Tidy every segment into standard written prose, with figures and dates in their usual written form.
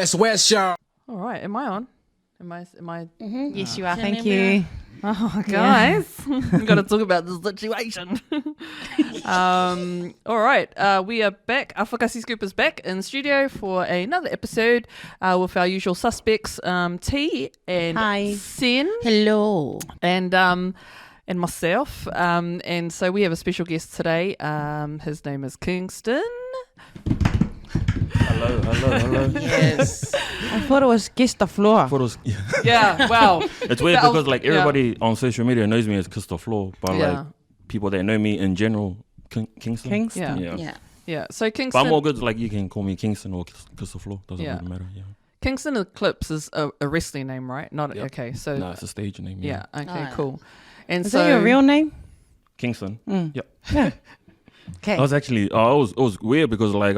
WesWes Show. All right, am I on? Am I? Mm-hmm. Yes, you are. Can Thank you you. Oh, guys, we've got to talk about this situation. All right, we are back. AFAKASI Scoop is back in studio for another episode with our usual suspects, T and Hi. Sin. Hello. And myself. And so we have a special guest today. His name is Kingston. Hello. Yes. I thought it was Kiss the Floor. Photos. Yeah. Yeah, wow. It's weird That because was- like everybody on social media knows me as Christopher Floor, but Yeah. like people that know me in general, Kingston. Kingston. Yeah. Yeah. Yeah, so But Kingston. I'm all good. Like you can call me Kingston or Christopher Floor. Doesn't Yeah. really matter. Yeah. Kingston Eclipse is a wrestling name, right? Not Yep. okay. So No, it's a stage name. yeah. Okay. Oh, yeah. Cool. And Is so that your real name? Kingston. Mm. Yep. Yeah. Okay. I was actually. It was weird because like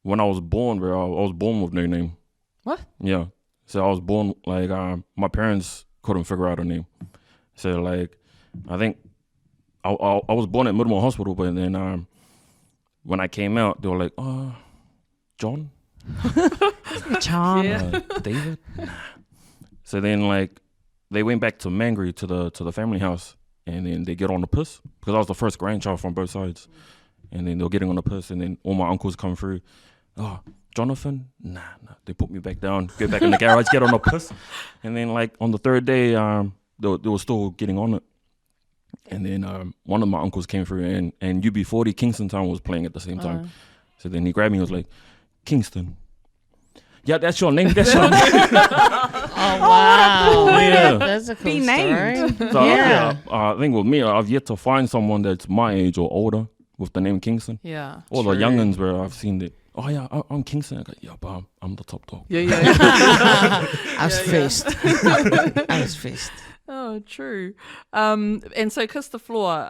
when I was born, bro, I was born with no name. What? Yeah. So I was born like my parents couldn't figure out a name. So like I think I was born at Middlemore Hospital, but then when I came out, they were like, John, Charm. Yeah. David. So then like they went back to Mangry to the family house, and then they get on the piss because I was the first grandchild from both sides, and then they were getting on the piss, and then all my uncles come through. Oh, Jonathan? Nah. They put me back down, get back in the garage, get on the piss. And then like on the third day, they were still getting on it. And then one of my uncles came through and UB40 Kingston Town was playing at the same time. So then he grabbed me and was like, Kingston. Yeah, that's your name. That's your name. Oh, wow. Yeah. That's a cool Be named. story. So Yeah. I think with me, I've yet to find someone that's my age or older with the name Kingston. Yeah. All true. the youngins where I've seen that. Oh yeah, I'm Kingston. I go, yeah, but I'm the top dog. Yeah. I was first. I was first. Oh, true. And so Kiss the Floor.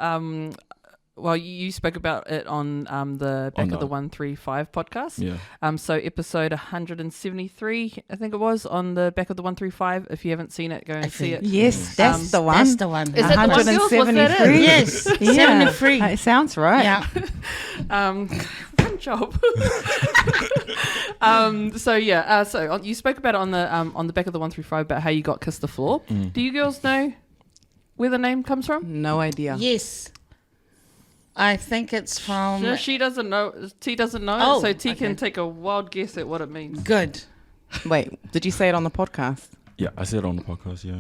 Well, you spoke about it on the Back of the 135 podcast. Yeah. So episode 173, I think it was, on the Back of the 135. If you haven't seen it, go and see it. Yes, that's the one. That's the one. Is that the one, girls? Was that it? 173. Yes. Yeah. 73. It sounds right. Yeah. Good job. So you spoke about it on the Back of the 135 about how you got Kiss the Floor. Do you girls know where the name comes from? No idea. Yes. I think it's from... No, she doesn't know. T doesn't know. Oh, so T can okay. take a wild guess at what it means. Good. Wait, did you say it on the podcast? Yeah, I said it on the podcast. Yeah.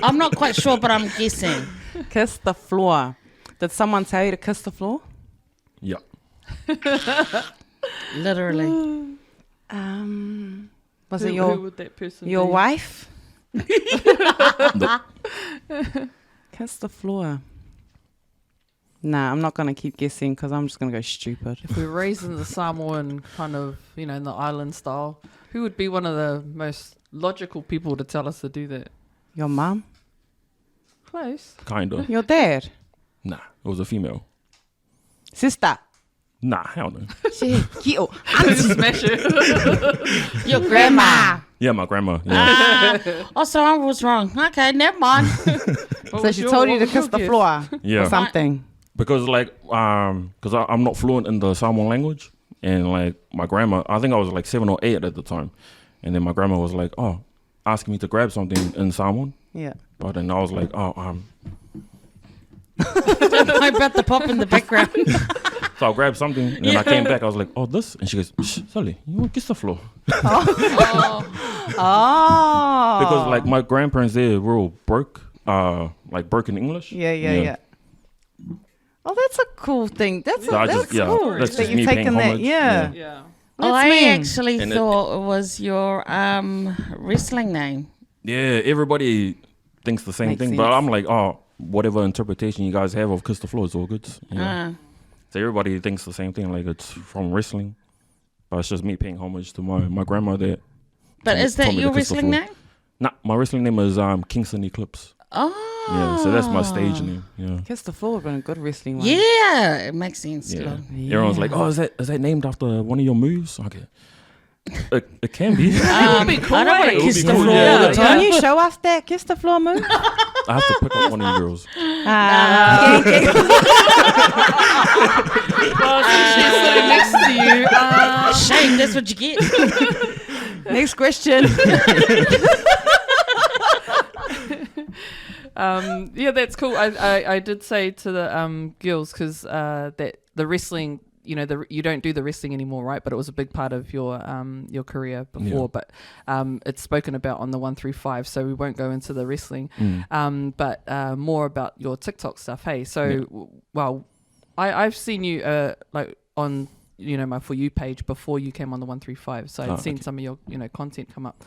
I'm not quite sure, but I'm guessing. Kiss the Floor. Did someone tell you to kiss the floor? Yeah. Literally. Was Who it your would that person your be? wife? Kiss the floor. Nah, I'm not going to keep guessing because I'm just going to go stupid. If we're raised in the Samoan kind of, in the island style, who would be one of the most logical people to tell us to do that? Your mum? Close. Kinda. Your dad? Nah, it was a female. Sister? Nah, hell no. Yo. Smash it. Your grandma. Yeah, my grandma. Yeah. So I was wrong. Okay, never mind. So she told you to kiss the floor Yeah. or something. Because like, because I'm not fluent in the Samoan language, and like my grandma, I think I was like 7 or 8 at the time, and then my grandma was like, asking me to grab something in Samoan, Yeah. but then I was like, I brought the pop in the background. so I grabbed something, and then I came back, I was like, this, and she goes, Sally, you want to kiss the floor? Oh. Because like my grandparents, they were all broke, like broken English. Yeah. Oh, that's a cool thing. That's So I that's just- yeah, cool that's that just you've me paying taken that. homage, Yeah. Yeah. Oh, That's I mean. actually And thought it was your wrestling name. Yeah, everybody thinks the same Makes thing, but sense. I'm like, whatever interpretation you guys have of Kiss the Floor is all good. Yeah. So everybody thinks the same thing, like it's from wrestling, but it's just me paying homage to my grandma there. But is that told me your to kiss the wrestling floor. name? Nah, my wrestling name is Kingston Eclipse. Oh. Yeah, so that's my stage name. Yeah. Kiss the floor would have been a good wrestling one. Yeah, it makes sense. Yeah. Lord. Everyone's like, is that named after one of your moves? Okay. It can be. That would be cool. I don't want eh? to kiss be the cool, floor yeah. all the Can time. you show us that kiss the floor move? I have to pick up one of you girls. Well, since she's sitting next to you. Shame, this That's what you get. Next question. Yeah, that's cool. I did say to the girls because that the wrestling, you don't do the wrestling anymore, right? But it was a big part of your career before. But it's spoken about on the 135, so we won't go into the wrestling. But more about your TikTok stuff. Hey, so well, I've seen you like on my For You page before you came on the 135, so I'd seen some of your content come up.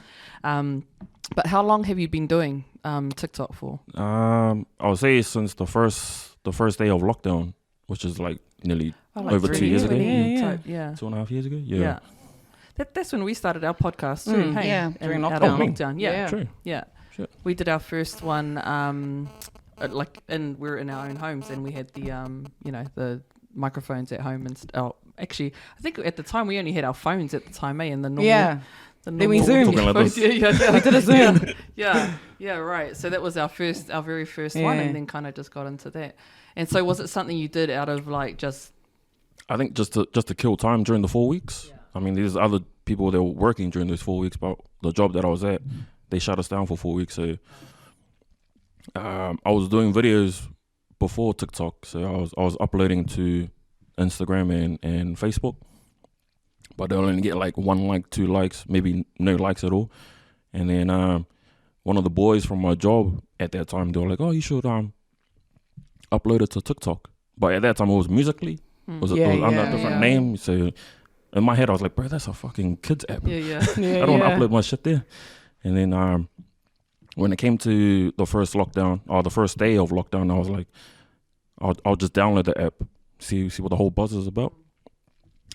But how long have you been doing TikTok for? I would say since the first day of lockdown, which is like nearly over 2 years ago. Yeah. 2.5 years ago. Yeah. That's when we started our podcast too. Hey? Yeah. During Out lockdown. of lockdown. Yeah. True. Yeah. Sure. We did our first one we're in our own homes, and we had the the microphones at home and actually I think at the time we only had our phones at the time, and the normal Then we zoomed. Talking like this. Yeah. We did a Zoom. Yeah, right. So that was our very first one, and then kind of just got into that. And so was it something you did out of like just? I think just to kill time during the 4 weeks. Yeah. I mean, there's other people that were working during those 4 weeks, but the job that I was at, they shut us down for 4 weeks. So I was doing videos before TikTok, so I was uploading to Instagram and Facebook, but they'll only get like 1 like, 2 likes, maybe no likes at all. And then one of the boys from my job at that time, they were like, "Oh, you should upload it to TikTok." But at that time, it was Musically. It was under a different name. So in my head, I was like, "Bro, that's a fucking kids app. I don't want to upload my shit there." And then when it came to the first lockdown, or the first day of lockdown, I was like, I'll just download the app, see what the whole buzz is about.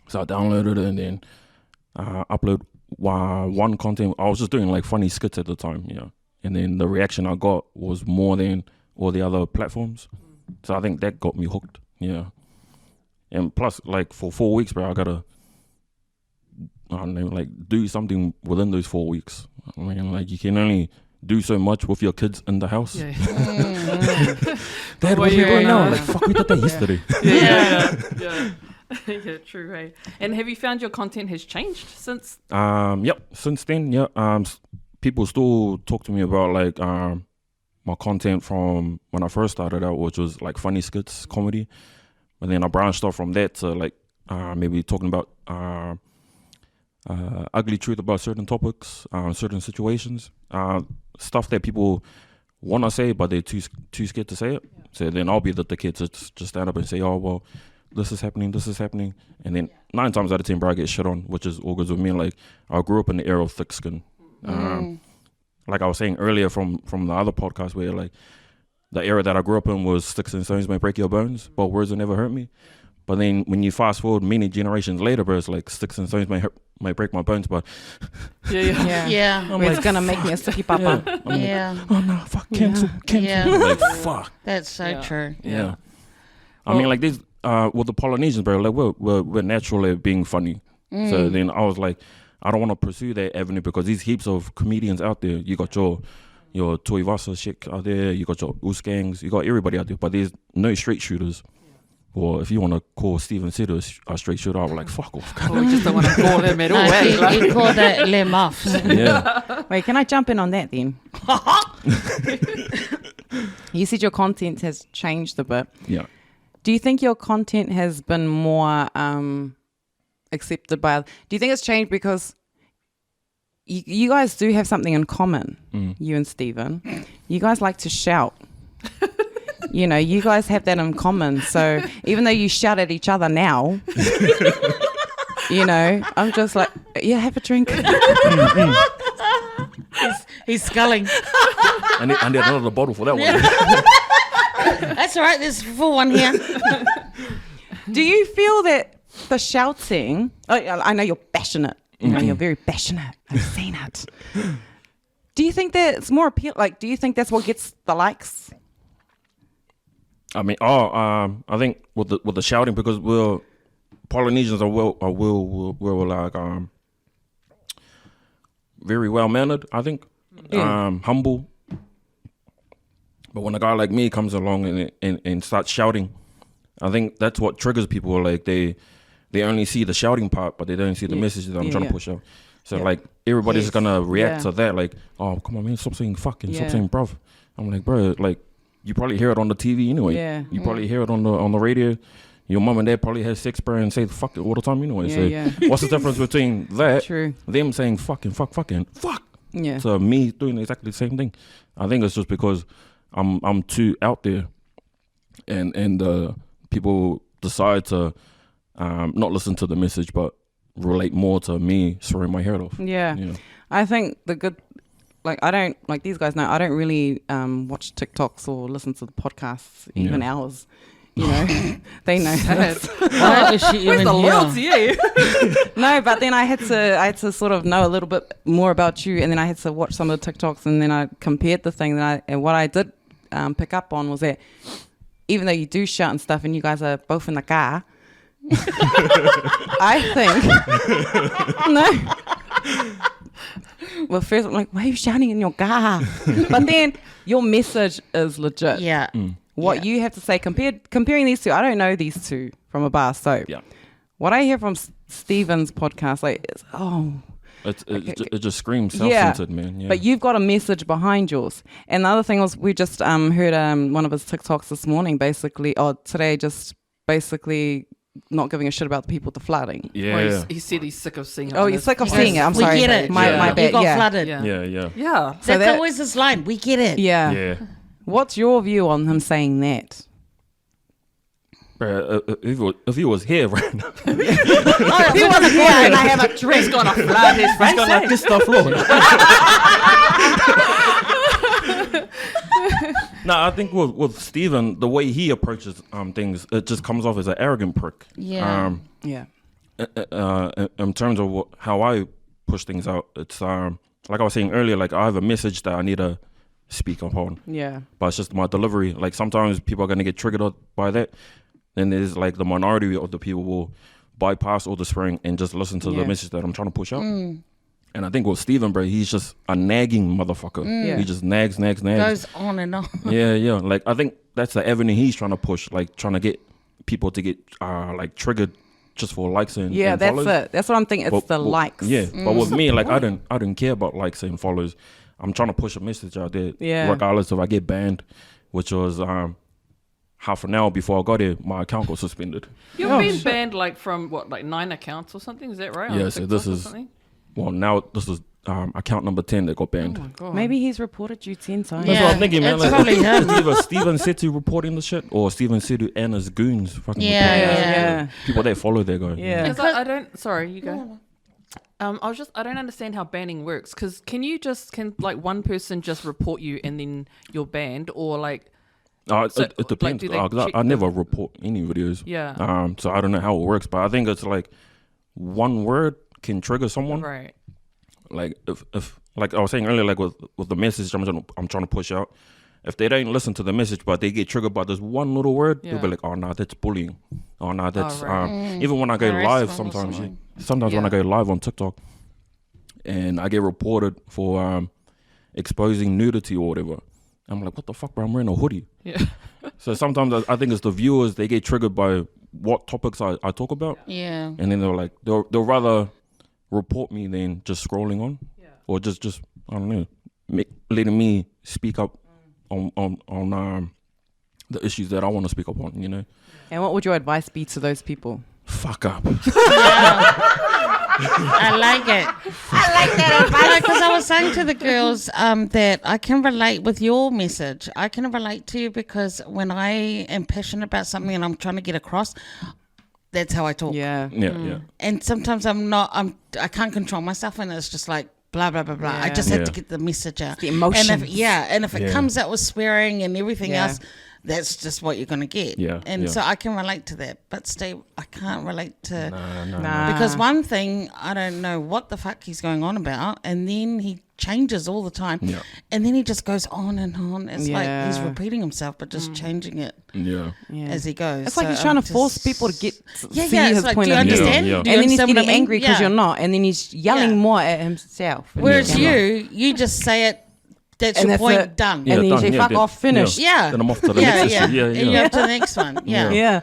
So I downloaded it and then upload one content. I was just doing like funny skits at the time, and then the reaction I got was more than all the other platforms. So I think that got me hooked, And plus, like for 4 weeks, bro, I gotta, I don't know, like do something within those 4 weeks. I mean, like you can only do so much with your kids in the house. Yeah. Dad, what are we doing now? Like, fuck, we did that yesterday. Yeah, true, hey. And have you found your content has changed since? Yep, since then, people still talk to me about like my content from when I first started out, which was like funny skits, comedy. But then I branched off from that to like maybe talking about ugly truth about certain topics, certain situations, stuff that people want to say, but they're too scared to say it. So then I'll be the kid to just stand up and say, "Oh, well, this is happening. And then 9 times out of 10, bro, I get shit on, which is all good with me. Like, I grew up in the era of thick skin. Like I was saying earlier from the other podcast where, like, the era that I grew up in was sticks and stones may break your bones, but words will never hurt me. But then when you fast forward many generations later, bro, it's like sticks and stones may break my bones, but Yeah. It's gonna make me a sticky papa. Oh no, fuck, cancel. Yeah. Like, fuck. That's so true. Yeah. I mean, like, these with the Polynesians, bro, like we're naturally being funny. So then I was like, I don't want to pursue that avenue because there's heaps of comedians out there. You got your Tuivasa shit out there, you got your Uskangs, you got everybody out there, but there's no straight shooters. Or if you want to call Steven Sitter a straight shooter, I'm like, fuck off. We just don't want to call him at all. He called it le muffs. Yeah. Wait, can I jump in on that then? You said your content has changed a bit. Yeah. Do you think your content has been more accepted by? Do you think it's changed because you guys do have something in common, you and Steven? You guys like to shout. You guys have that in common. So even though you shout at each other now, I'm just like, yeah, have a drink. He's sculling. I need another bottle for that one. That's all right. There's a full one here. Do you feel that the shouting? I know you're passionate. You're very passionate. I've seen it. Do you think that it's more appeal? Like, do you think that's what gets the likes? I mean, I think with the shouting, because Polynesians are like very well mannered. I think humble. But when a guy like me comes along and starts shouting, I think that's what triggers people. Like they they only see the shouting part, but they don't see the message that I'm trying to push out. So like everybody's gonna react to that, like, oh come on man, stop saying fucking, stop saying bruv. I'm like, bro, like you probably hear it on the TV anyway. Yeah. You probably hear it on the radio. Your mum and dad probably has sex, bro, and say fuck it all the time anyway. What's the difference between that, them saying fucking, fuck, to me doing exactly the same thing? I think it's just because I'm too out there, and people decide to not listen to the message, but relate more to me swearing my hair off. Yeah. You know? I think the good, like I don't, like these guys know, I don't really watch TikToks or listen to the podcasts, even ours. You know, they know this. Where's the loyalty? No, but then I had to sort of know a little bit more about you, and then I had to watch some of the TikToks, and then I compared the thing and what I did pick up on was that even though you do shout and stuff, and you guys are both in the car, I think Well, first I'm like, why are you shouting in your car? But then your message is legit. Yeah. What you have to say, comparing these two, I don't know these two from a bar soap. Yeah. What I hear from Steven's podcast, like, is, it just screams self-centered, man. Yeah. But you've got a message behind yours. And the other thing was, we just heard one of his TikToks this morning, today, just basically not giving a shit about the people with the flooding. Yeah. He said he's sick of seeing it. Oh, you're sick of seeing it. I'm sorry. We get it. My bad. You got Yeah. flooded. Yeah. So That's always his line. We get it. Yeah. What's your view on him saying that? Bro, if he was here right now, If he wasn't here and I have a drink, He's gonna flood his face. he's gonna kiss the floor. No, I think with Steven, the way he approaches things, it just comes off as an arrogant prick. Yeah. In terms of how I push things out, it's like I was saying earlier, like I have a message that I need to speak upon. Yeah. But it's just my delivery. Like sometimes people are gonna get triggered by that. Then there's like the minority of the people will bypass all the swearing and just listen to the message that I'm trying to push out. And I think with Steven, bro, he's just a nagging motherfucker. He just nags. Goes on and on. Yeah. Like I think that's the avenue he's trying to push, like trying to get people to get like triggered just for likes and that's follows. it. That's what I'm thinking. It's the likes. Yeah, but with me, like I don't care about likes and follows. I'm trying to push a message out there, regardless if I get banned, which was half an hour before I got here, my account got suspended. You've been banned like from what, like 9 accounts or something? Is that right? Yeah, so this is now this is account number 10 that got banned. Oh my God. Maybe he's reported you 10 times. That's what I'm thinking, man. It's Like, probably him. it's either Steven Setu reporting the shit or Steven Setu and his goons fucking reporting Yeah. people that follow their guy. Yeah. Because I don't. Sorry, you go. I don't understand how banning works. Because can like one person just report you and then you're banned, or like? It depends. Like, I never report any videos. Yeah. So I don't know how it works, but I think it's like one word can trigger someone. Right. Like if like I was saying earlier, like with the message I'm trying to push out, if they don't listen to the message but they get triggered by this one little word, they'll be like, oh no, that's bullying. Oh no, that's even when I go live sometimes. When I go live on TikTok, and I get reported for exposing nudity or whatever, I'm like, what the fuck, bro? I'm wearing a hoodie. Yeah. So sometimes I think it's the viewers, they get triggered by what topics I talk about. Yeah. And then they're like, they'll rather report me than just scrolling on, or just I don't know, letting me speak up on the issues that I want to speak up on, you know. And what would your advice be to those people? Fuck up. I like it. I like that advice. Because I was saying to the girls that I can relate with your message. I can relate to you because when I am passionate about something and I'm trying to get across, that's how I talk. Yeah. And sometimes I can't control myself, and it's just like blah blah blah blah. I just have to get the message out. The emotions. And if it comes out with swearing and everything else, that's just what you're gonna get. So I can relate to that. But Steve, I can't relate to because one thing, I don't know what the fuck he's going on about, and then he changes all the time, and then he just goes on and on. It's like he's repeating himself, but just changing it as he goes. It's like he's trying to force people to see his like, point do you of view. understand? Yeah. Do you And then he's understand getting what I mean? angry because you're not, and then he's yelling more at himself. Whereas you just say it. That's And your that's point it. done. And then you say, fuck off, finish. Yeah. Then I'm off to the next issue. And you're up to the next one. Yeah.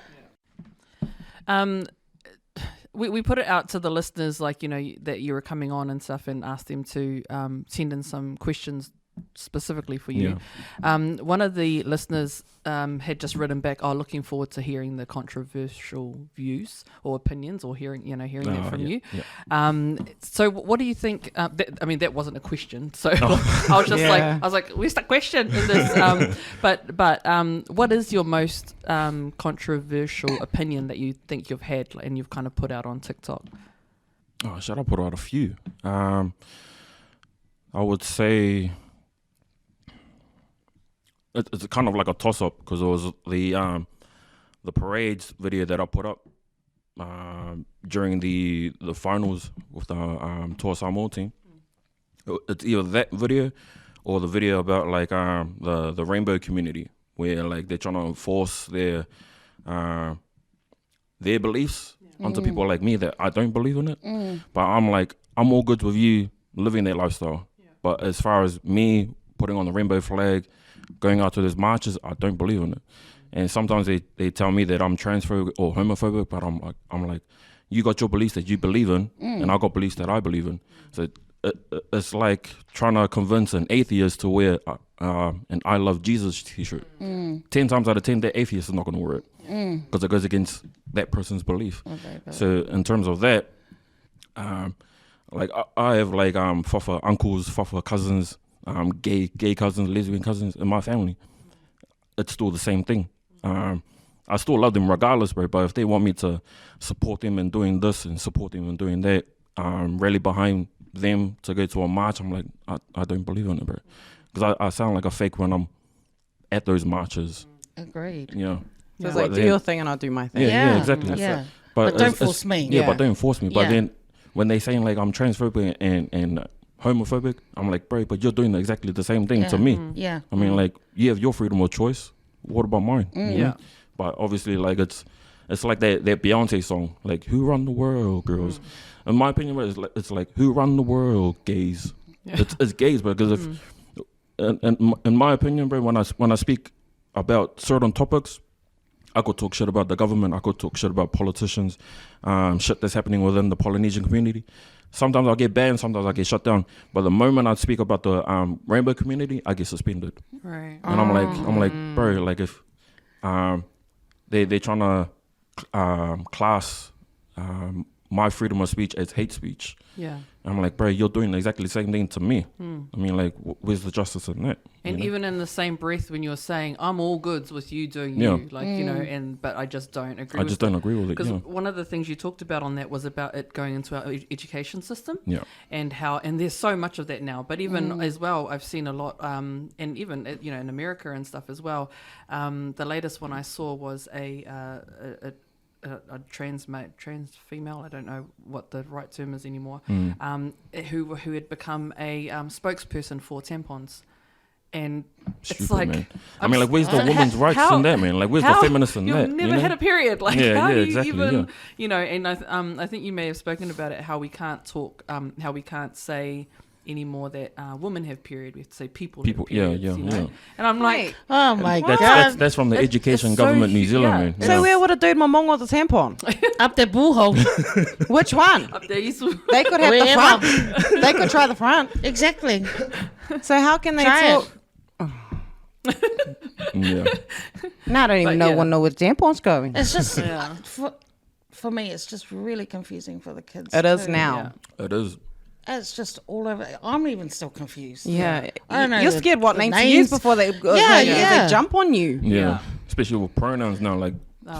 we put it out to the listeners, like, you know, that you were coming on and stuff, and asked them to send in some questions specifically for you. One of the listeners had just written back, looking forward to hearing the controversial views or opinions, or hearing that from you. So what do you think? That wasn't a question, so I was just I was like, where's the question in this? But what is your most controversial opinion that you think you've had and you've kind of put out on TikTok? Should I put out a few? I would say it's kind of like a toss-up, because it was the parades video that I put up during the finals with the Toa Samoa team. It's either that video or the video about like the rainbow community, where like they're trying to enforce their beliefs onto people like me that I don't believe in it. But I'm like, I'm all good with you living that lifestyle. But as far as me putting on the rainbow flag, going out to these marches, I don't believe in it. And sometimes they tell me that I'm transphobic or homophobic, but I'm like, you got your beliefs that you believe in, and I got beliefs that I believe in. So it's like trying to convince an atheist to wear an I Love Jesus t-shirt. 10 times out of 10, that atheist is not going to wear it, because it goes against that person's belief. So in terms of that, like I have like fafa uncles, fafa cousins, gay cousins, lesbian cousins in my family. It's still the same thing. I still love them regardless, bro. But if they want me to support them in doing this and support them in doing that, rally behind them to go to a march, I'm like, I don't believe in it, bro. Because I sound like a fake when I'm at those marches. Agreed. So it's like, do your thing and I'll do my thing. Yeah, exactly. Yeah. But don't force me. Yeah, but don't force me. But then when they saying like I'm transphobic and homophobic, I'm like, bro, but you're doing exactly the same thing to me. I mean, like, you have your freedom of choice. What about mine? You know? But obviously, like, it's like that Beyonce song, like, who run the world, girls? In my opinion, it's like who run the world, gays. It's gays, but because if in my opinion, bro, when I speak about certain topics, I could talk shit about the government. I could talk shit about politicians, shit that's happening within the Polynesian community. Sometimes I'll get banned, sometimes I get shut down. But the moment I speak about the rainbow community, I get suspended. Right. And I'm like, bro, like if they're trying to class my freedom of speech as hate speech. Yeah. I'm like, bro, you're doing exactly the same thing to me. I mean, like, where's the justice in that? And even in the same breath, when you're saying, I'm all goods with you doing you, like, you know, but I just don't agree with it. don't agree with it, Because one of the things you talked about on that was about it going into our education system. And there's so much of that now. But even as well, I've seen a lot, and even, you know, in America and stuff as well. The latest one I saw was a trans female, I don't know what the right term is anymore, who had become a spokesperson for tampons. And Stupid, it's like, man. I mean, like, where's the women's rights in that, man? Like, where's the feminists in that? You've never had a period. Like, how do you even, you know, and I think you may have spoken about it, how we can't talk, how we can't say anymore that women have period. We have to say people have periods, you know? And I'm like, oh my God. That's from the education government New Zealand, man. So where would a dude mamongo the tampon? Up the buho. Which one? up there, They could have the front. They could try the front. Exactly. So how can they Try talk? Now I don't even know where the tampon's going. It's just for me, it's just really confusing for the kids. It is now. It is. It's just all over. I'm even still confused. Yeah. I don't know. You're scared what names to use before they jump on you. Yeah. Especially with pronouns now. Like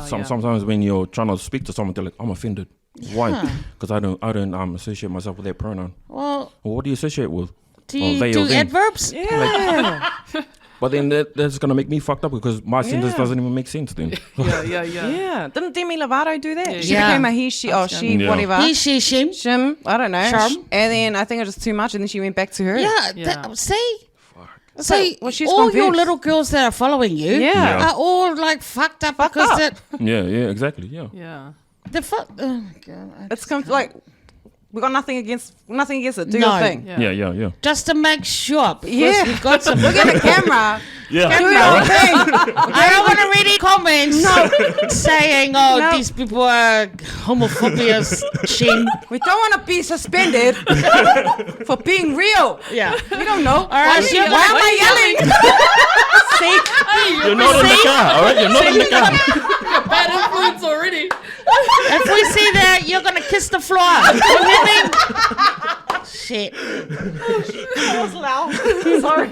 sometimes when you're trying to speak to someone, they're like, I'm offended. Why? Because I don't associate myself with that pronoun. Well, what do you associate with? Do you do adverbs? Yeah. But then that's going to make me fucked up because my sentence doesn't even make sense then. Yeah. Didn't Demi Lovato do that? Yeah. She became a he, she, whatever. He, she, shim. Shim, I don't know. Shum. And then I think it was just too much and then she went back to her. See? Fuck. See, she's all confused. your little girls that are following you are all like fucked up because that. Yeah, exactly, Yeah. The fuck. Oh my God. It's like, We got nothing against it. Do your thing. Yeah. Just to make sure. Yeah. We've got some. Look at the camera. Yeah. Do your thing. I don't want to read any comments saying, these people are homophobia shame. We don't want to be suspended for being real. Yeah. We don't know. All right. Why am I yelling? See? You're not in the car, all right? You're not in the car. Bad influence already. If we see that, you're going to kiss the floor. You hear me? Shit. That was loud. Sorry.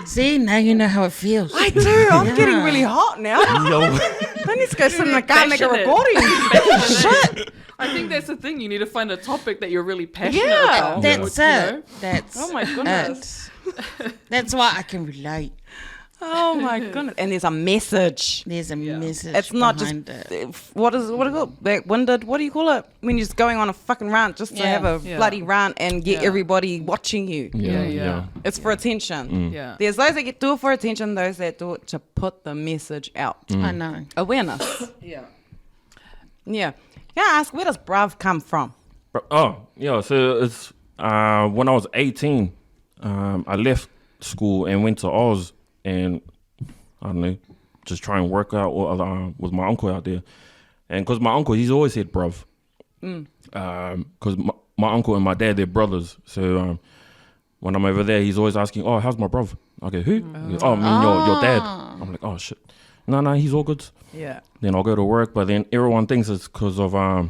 See, now you know how it feels. I do. I'm getting really hot now. Yo. I need to go sit in the car and make a Passionate. recording. Shit. I think that's the thing. You need to find a topic that you're really passionate Yeah. about. That's you it. know? That's Oh my goodness. That's why I can relate. Oh my goodness. And there's a message. There's a message It's not just behind it. what do you call it? Back-winded. What do you call it? When you're just going on a fucking rant just to Yeah. have a Yeah. bloody rant and get Yeah. everybody watching you. Yeah. It's for attention. Yeah. There's those that do it for attention, those that do it to put the message out. I know. Awareness. Yeah. Yeah. Can I ask, where does bruv come from? So it's when I was 18, I left school and went to Oz, and I don't know, just try and work out with my uncle out there. And because my uncle, he's always said bruv. Because my uncle and my dad, they're brothers. So when I'm over there, he's always asking, oh, how's my bruv? Okay, who? He goes, oh, I mean, your dad. I'm like, oh, shit. No, he's all good. Yeah. Then I'll go to work, but then everyone thinks it's because of I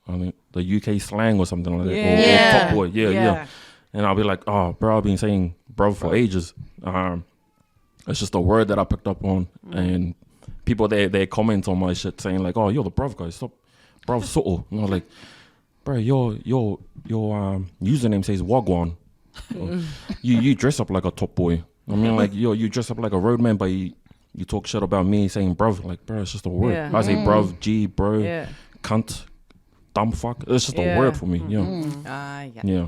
mean, the UK slang or something like that. Yeah. Or top boy. Yeah. And I'll be like, oh, bro, I've been saying bro for ages. It's just a word that I picked up on, and people they comment on my shit saying like, oh, you're the bruv guy, stop, bruv subtle. And I was like, bro, your username says Wagwan. You dress up like a top boy. I mean, like you dress up like a roadman, but you talk shit about me saying bruv. Like, bro, it's just a word. Yeah. I say bruv, G, bro, Yeah. cunt, dumb fuck. It's just Yeah. a word for me. Yeah.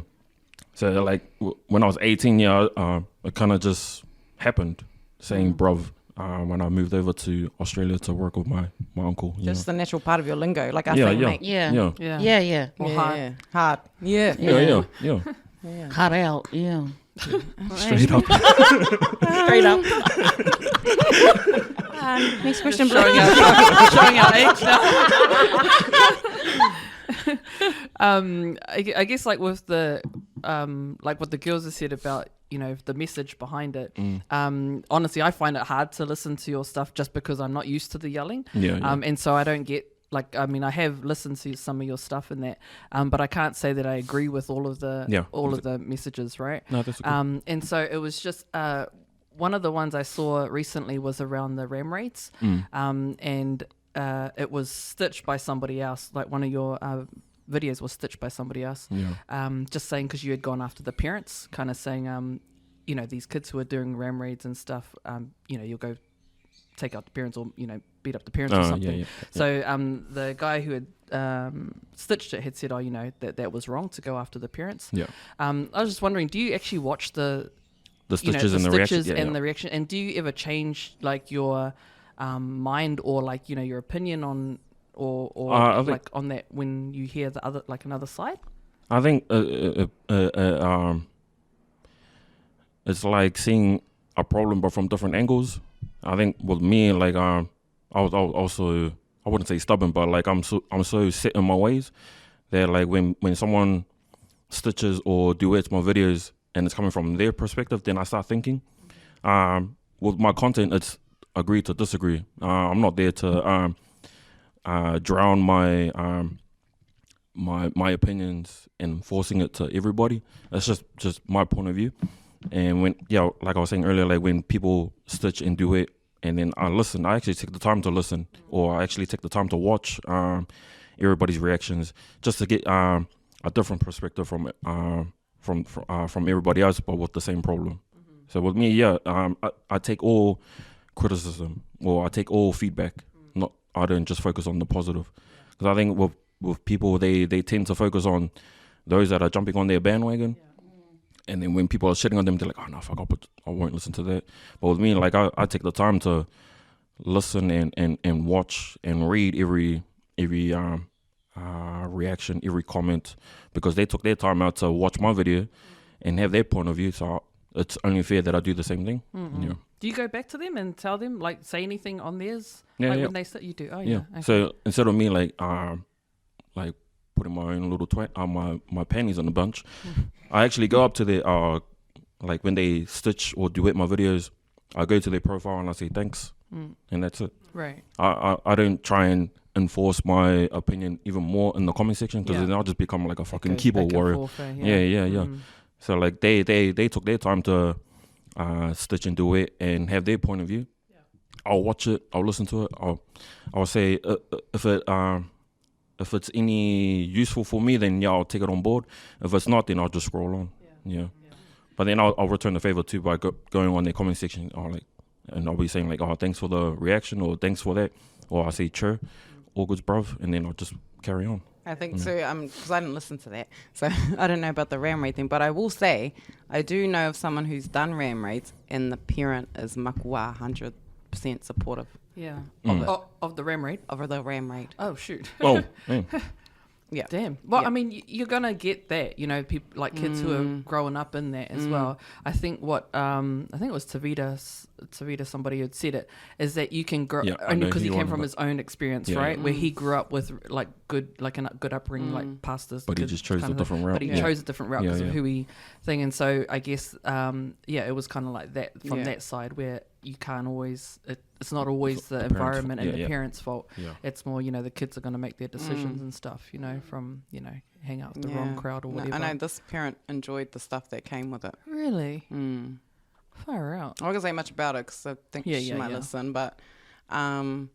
So like when I was 18, it kind of just happened saying bruv when I moved over to Australia to work with my uncle. Just the natural part of your lingo, like I Yeah, think, yeah. mate. Yeah. Or hard. Hard. Yeah. Yeah. Hot out. Yeah. Straight up. Straight up. Next question, Showing our age now. I guess like with the like what the girls have said about, you know, the message behind it. Honestly, I find it hard to listen to your stuff just because I'm not used to the yelling. And so I don't get, like, I mean, I have listened to some of your stuff in that, but I can't say that I agree with all of the messages, right? No, that's okay. And so it was just one of the ones I saw recently was around the ram rates, and it was stitched by somebody else. Like one of your videos was stitched by somebody else. Just saying, because you had gone after the parents, kind of saying, you know, these kids who are doing ram raids and stuff, you know, you'll go take out the parents or, you know, beat up the parents or something. So the guy who had stitched it had said, oh, you know, that was wrong to go after the parents. I was just wondering, do you actually watch the stitches and the reaction? And do you ever change like your mind or like, you know, your opinion on or like on that when you hear the other, like another side? I think it's like seeing a problem but from different angles. I think with me, like I was also, I wouldn't say stubborn, but like I'm so set in my ways that like when someone stitches or duets my videos and it's coming from their perspective, then I start thinking. With my content, it's agree to disagree. I'm not there to drown my opinions and forcing it to everybody. That's just my point of view. And when, like I was saying earlier, like when people stitch and do it, and then I listen, I actually take the time to listen, or I actually take the time to watch everybody's reactions, just to get a different perspective from everybody else, but with the same problem. So with me, I take all criticism, or I take all feedback. I don't just focus on the positive, because I think with people, they tend to focus on those that are jumping on their bandwagon. And then when people are shitting on them, they're like, oh, no, fuck up, I won't listen to that. But with me, like, I take the time to listen and watch and read every reaction, every comment, because they took their time out to watch my video and have their point of view. So it's only fair that I do the same thing. Yeah. Do you go back to them and tell them, like, say anything on theirs? Yeah, like yeah. when they say you do? Oh, Yeah. Okay. So instead of me like putting my own little my panties on a bunch, I actually go up to their like when they stitch or duet my videos, I go to their profile and I say thanks, and that's it. Right. I don't try and enforce my opinion even more in the comment section, because then I'll just become like a fucking keyboard warrior. Yeah. So like they took their time to stitch and duet and have their point of view. I'll watch it. I'll listen to it. I'll say if it's any useful for me, then I'll take it on board. If it's not, then I'll just scroll on. Yeah. But then I'll return the favor too by going on their comment section, and I'll be saying like, oh, thanks for the reaction, or thanks for that, or I say sure, all good, bruv, and then I'll just carry on. I think so, because I didn't listen to that, so I don't know about the ram raid thing, but I will say I do know of someone who's done ram raids and the parent is makua 100% supportive. Yeah. Of the ram raid? Of the ram raid. Oh, shoot. Oh, yeah. Damn. Well, I mean, you're going to get that, people like kids who are growing up in that as well. I think I think it was Tavita, somebody had said it, is that you can grow, only because he came from his own experience, right? Where he grew up with like good upbringing, like pastors. But he just chose a different route. But he chose a different route because of who he thing. And so I guess, it was kind of like that from that side where you can't always, it's not always the environment and the parents' fault. Yeah. It's more, the kids are going to make their decisions and stuff, from, hang out with the wrong crowd or whatever. I know this parent enjoyed the stuff that came with it. Really? Far out. I'm not going to say much about it because I think she might listen, but I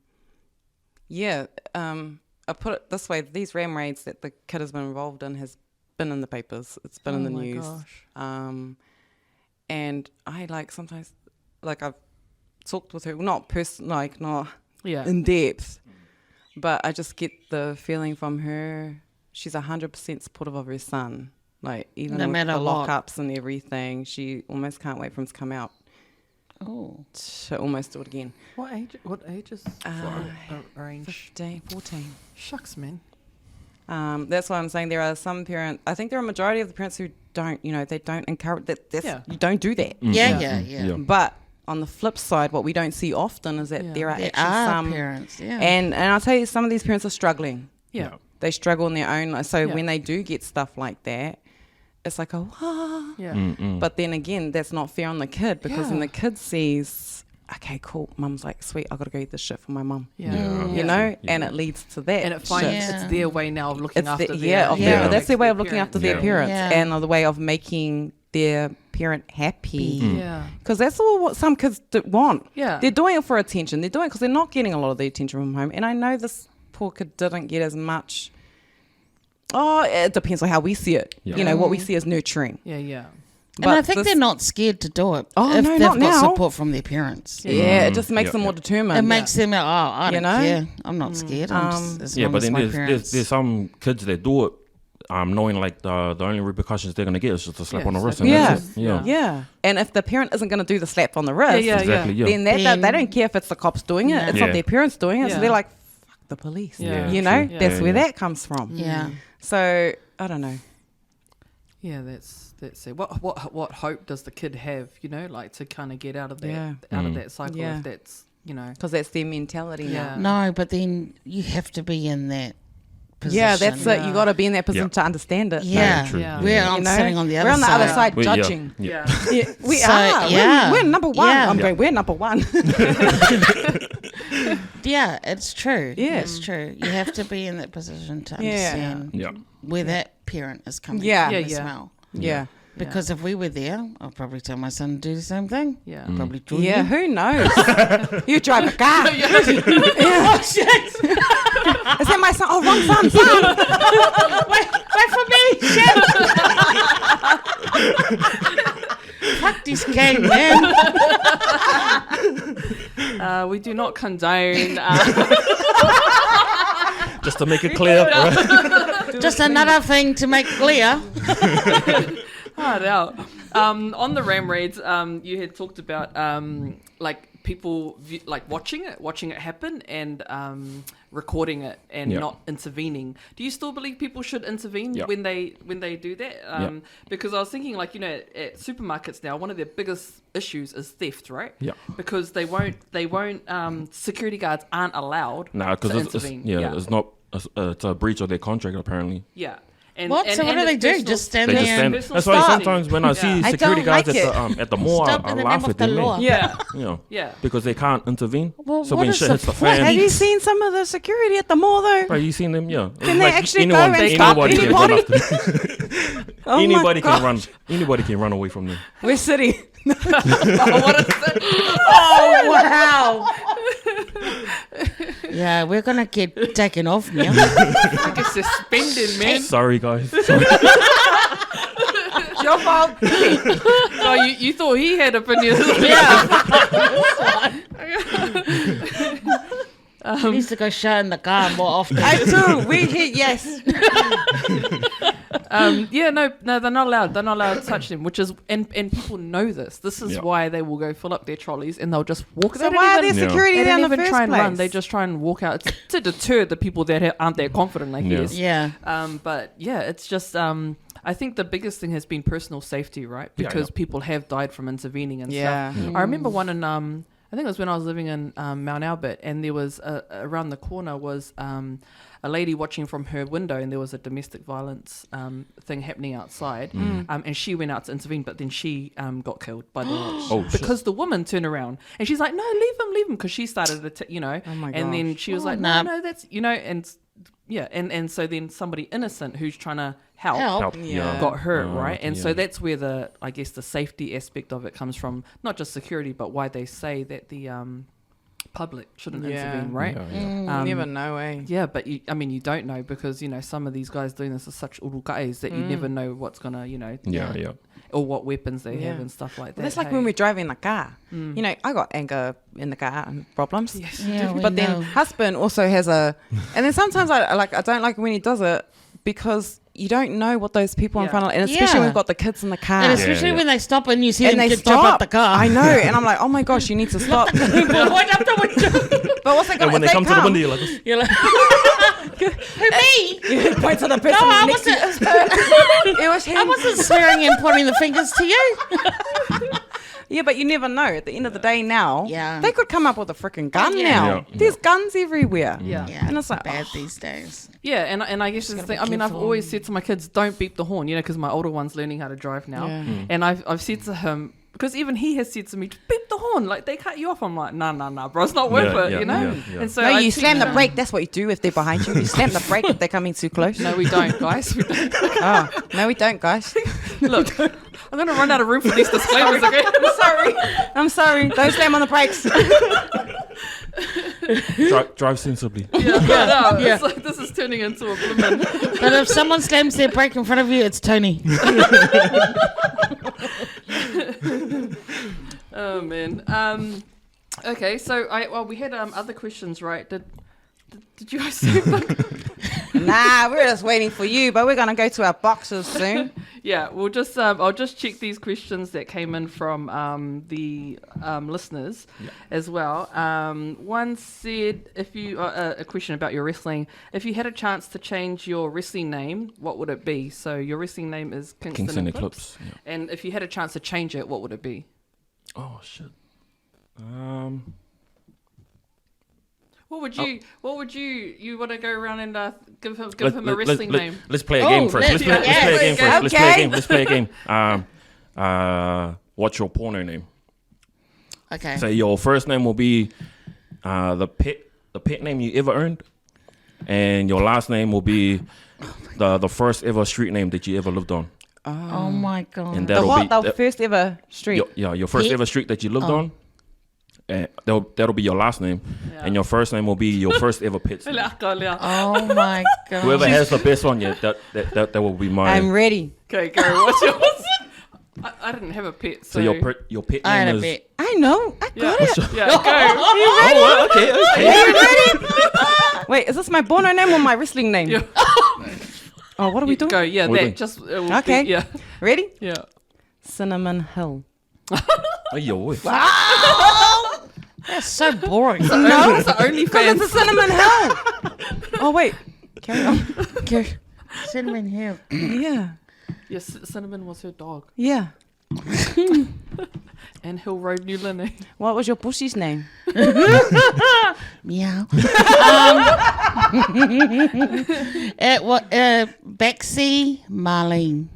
put it this way, these ram raids that the kid has been involved in has been in the papers. It's been in the news. Gosh. And I sometimes, I've talked with her, not in depth, but I just get the feeling from her, she's 100% supportive of her son. Even no with the what. lockups and everything, she almost can't wait for him to come out. Oh. To almost do it again. What age is range? 15, 14. Shucks, man. That's why I'm saying there are some parents, I think there are a majority of the parents who don't, they don't encourage that. You don't do that. Yeah. But on the flip side, what we don't see often is that there are some parents, and I'll tell you, some of these parents are struggling. Yeah. They struggle in their own life. So when they do get stuff like that, it's like, but then again, that's not fair on the kid, because then the kid sees, okay, cool, mum's like, sweet, I gotta go eat this shit for my mum. And it leads to that. And it finds it's their way now of looking after their that's their way of looking after their parents and the way of making their parent happy. Because that's all what some kids want. They're doing it for attention. They're doing it because they're not getting a lot of the attention from home. And I know this poor kid didn't get as much. It depends on how we see it. What we see as nurturing. But I think they're not scared to do it if they've not got now. support from their parents. It just makes them more determined. It makes them, I don't care. I'm not scared. I'm just, but then there's some kids that do it knowing the only repercussions they're going to get is just a slap on the wrist. And that's it. And if the parent isn't going to do the slap on the wrist, then they don't care if it's the cops doing it. It's not their parents doing it. So they're like, fuck the police. That's where that comes from. So I don't know. That's it. What hope does the kid have? To kind of get out of that of that cycle. If that's because that's their mentality now. No, but then you have to be in that position. That's it. You got to be in that position to understand it. We're sitting on the other side. We're on the other side judging. We are. We're number one. I'm going, we're number one. It's true. It's true. You have to be in that position to understand where that parent is coming from as well. Because if we were there, I'll probably tell my son to do the same thing. Probably drive you. Who knows? You drive a car. Oh, shit. Is that my son? Oh, wrong son. Wait for me, shit. Fuck this game, man. We do not condone. Just to make it clear. Just another thing to make clear. Hard out. On the ram raids, you had talked about people like watching it happen and recording it and not intervening. Do you still believe people should intervene when they do that? Because I was thinking, like, you know, at supermarkets now, one of their biggest issues is theft, right? Yeah. Because they won't security guards aren't allowed to intervene. It's not. It's a breach of their contract apparently. Yeah. So what do they do? Just stand there and that's why sometimes when I see security guards at the mall, I laugh at them. Because they can't intervene. Well, so when shit hits the fan, Have you seen some of the security at the mall though? Right, you seen them? Yeah. Can they actually go and stop anybody? Anybody can run. Anybody can run away from them. We're sitting. Oh wow! Yeah, we're gonna get taken off now. I get suspended, man. Sorry, guys. It's your fault. No, you thought he had opinions. He needs to go shut in the car more often. I do. We hit yes. No, they're not allowed. They're not allowed to touch them, which is and people know this. This is why they will go fill up their trolleys and they'll just walk. So why are there security they there in don't the even first try and place? run. They just try and walk out. It's to deter the people that aren't that confident like he is. Yeah. But yeah, it's just I think the biggest thing has been personal safety, right? Because people have died from intervening and stuff. I remember one in I think it was when I was living in Mount Albert, and there was around the corner was a lady watching from her window, and there was a domestic violence thing happening outside, and she went out to intervene, but then she got killed by the because the woman turned around and she's like, "No, leave him," because she started to, and then she was like, "No, that's and." Yeah, and so then somebody innocent who's trying to help. Got hurt, right? And so that's where the safety aspect of it comes from, not just security, but why they say that the public shouldn't intervene, right? You never know, eh? Yeah, but you don't know because, some of these guys doing this are such urukaes that you never know what's going to, or what weapons they have and stuff like that. That's like when we're driving the car. I got anger in the car and problems. Yes. Yeah, but then husband also has and then sometimes I don't like when he does it because you don't know what those people in front of, and especially when we've got the kids in the car. And especially when they stop and you see and them they jump out the car. I know, and I'm like, oh my gosh, you need to stop. Wind up the window. But what's they And when they come to the window, you're like, You're like, who, me? point to the person No, I next to you. wasn't. It was him. I wasn't swearing and pointing the fingers to you. Yeah, but you never know. At the end of the day now, they could come up with a freaking gun now. Yeah. There's guns everywhere. Yeah. And it's like, Bad these days. Yeah, and I guess the thing, I've always said to my kids, don't beep the horn, because my older one's learning how to drive now. And I've said to him, because even he has said to me, beep the horn, like they cut you off. I'm like, nah, bro, it's not worth it, And so no, you slam the brake. That's what you do if they're behind you. You slam the brake if they're coming too close. No, we don't, guys. We don't. Oh, no, we don't, guys. Look, I'm going to run out of room for these disclaimers, okay? I'm sorry. Don't slam on the brakes. drive sensibly. It's like this is turning into a blooming. But if someone slams their brake in front of you, it's Tony. Oh man. Okay, so we had other questions, right? Did you guys see them? Nah, we're just waiting for you, but we're gonna go to our boxes soon. Yeah, we'll just I'll just check these questions that came in from the listeners as well. One said, if you a question about your wrestling, if you had a chance to change your wrestling name, what would it be? So your wrestling name is Kingston Eclipse. And if you had a chance to change it, what would it be? Oh shit. What would you want to go around and give him a wrestling name? Let's play a game first. Let's play a game. What's your porno name? Okay. So your first name will be the pet name you ever earned, and your last name will be the first ever street name that you ever lived on. Oh my god. And The first ever street. Your first ever street that you lived on. And that'll be your last name, and your first name will be your first ever pet's name. Oh my god. Whoever has the best one, that will be mine. I'm ready. Okay, go. What's yours? I didn't have a pet, so your pet I had name a is. bit. I know. I got it. Yeah, go. Oh, okay. Are you ready? Wait, is this my Bono name or my wrestling name? Yeah. Oh, what are we doing? Go. Yeah, What are we that just Okay. Yeah. Ready? Yeah. Cinnamon Hill. Oh, yo, Wow. That's so boring. No, it's the only fans. It's a Cinnamon Hill. Oh wait, carry on. Cinnamon Hill. Yeah, Yes, Cinnamon was her dog. yeah. And Hill Road, New Lynn. What was your pussy's name? Meow. Bexy Marlene.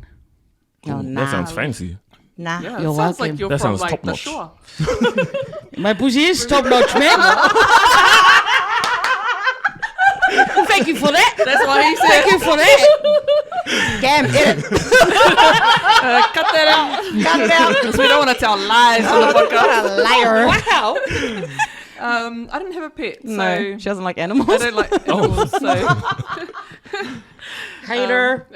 Oh, That sounds fancy. Nah. Yeah, You're it sounds welcome. like you're That from sounds like top the notch. shore. My pussy is top notch, man. Thank you for that. That's what he said. Thank you for that. Cam, edit. Cut that out. Cut it out. Because we don't want to tell lies on the podcast. Liar. Wow. I didn't have a pet, so No, she doesn't like animals. I don't like animals. So Hater.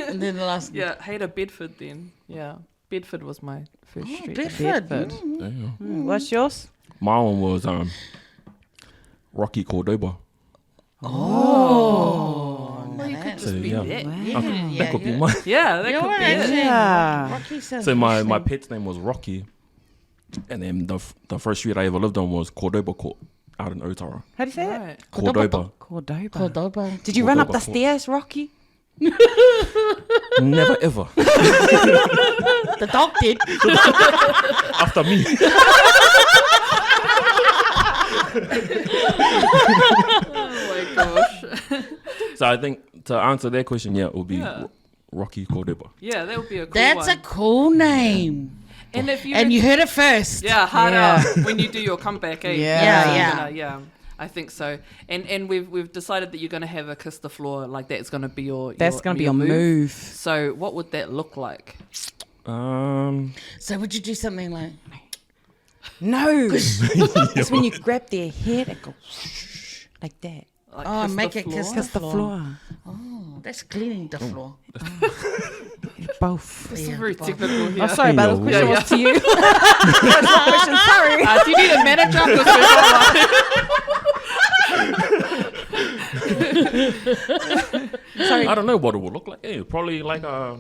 And then the last. yeah, Hater Bedford then. Yeah, Bedford was my first street. Bedford. Damn. What's yours? My one was Rocky Cordoba. Well, you could just So, be yeah. that. That could be mine. Yeah, that You're could be right, it. actually. Yeah. Rocky sounds So my interesting. pet's name was Rocky, and then the first street I ever lived on was Cordoba Court out in Otara. How do you say it? Right. Cordoba. Cordoba. Cordoba. Did you run up the Cordoba. stairs, Rocky? Never ever. The dog did. After me. Oh my gosh. So I think to answer that question, yeah, it would be Rocky Cordoba. Yeah, that would be a cool That's a one. cool name. And if you And you heard it first. yeah, hard Yeah. out when you do your comeback, eh? Yeah. Yeah. I think so. And we've decided that you're gonna have a kiss the floor, like that's gonna be your That's going to be your move. So what would that look like? So would you do something like? No. It's when you grab their head and go like that. Like Oh, kiss make the it kiss floor? Kiss the floor. Oh, that's cleaning the floor. Both. This is Yeah, very both. technical here. Oh, sorry, but the question Yeah, was to you. That's my question, sorry. Do you need a manager? 'Cause we're Sorry. I don't know what it would look like. Yeah, probably like a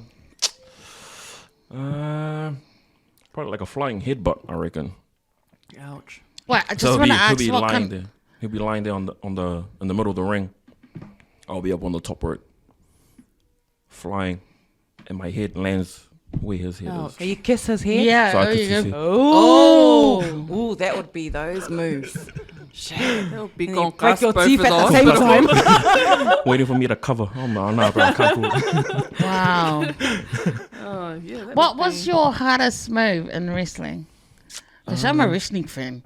flying headbutt, I reckon. Ouch. Wait, I just So want to he'll ask be what lying kind. there. He'll be lying there in the middle of the ring. I'll be up on the top rope, flying, and my head lands where his head Oh. is. You kiss his head? Yeah. So I there could you see. go. Oh. Ooh, that would be those moves. That would be And you gone break cast your both teeth of at the those. same time. Waiting for me to cover. Oh no, bro, I can't do it. Wow. Oh, yeah. that What would was be- your hardest move in wrestling? Because I'm a wrestling fan.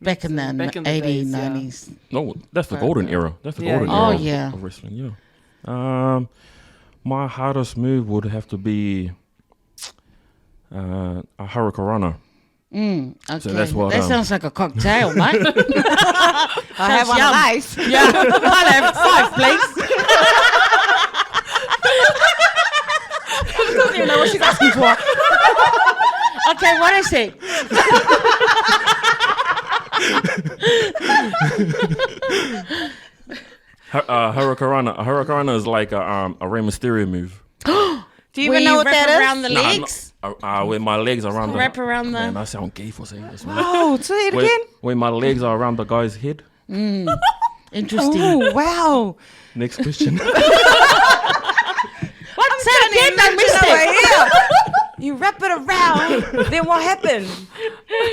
Back in the Back in the 80s, days, yeah. 90s. No, that's the golden era. That's the Yeah, golden yeah. era Oh, of- yeah. of wrestling. Yeah. My hardest move would have to be a hurricanrana. Okay. that's what, that sounds like a cocktail, mate. I have one yum. of those. Yeah. I'll have 5, please. I don't even know what she's asking for. Okay, what is it? Hurricanrana is like a Rey Mysterio move. Do you Where even know what wrap that around is? the Nah, legs? with my legs around Wrap around the... Man, I sound gay for saying this. Man. Oh, say it again. When my legs are around the guy's head. Interesting. Oh, wow. Next question. What? Say it again, I missed it. Yeah. You wrap it around, then what happened?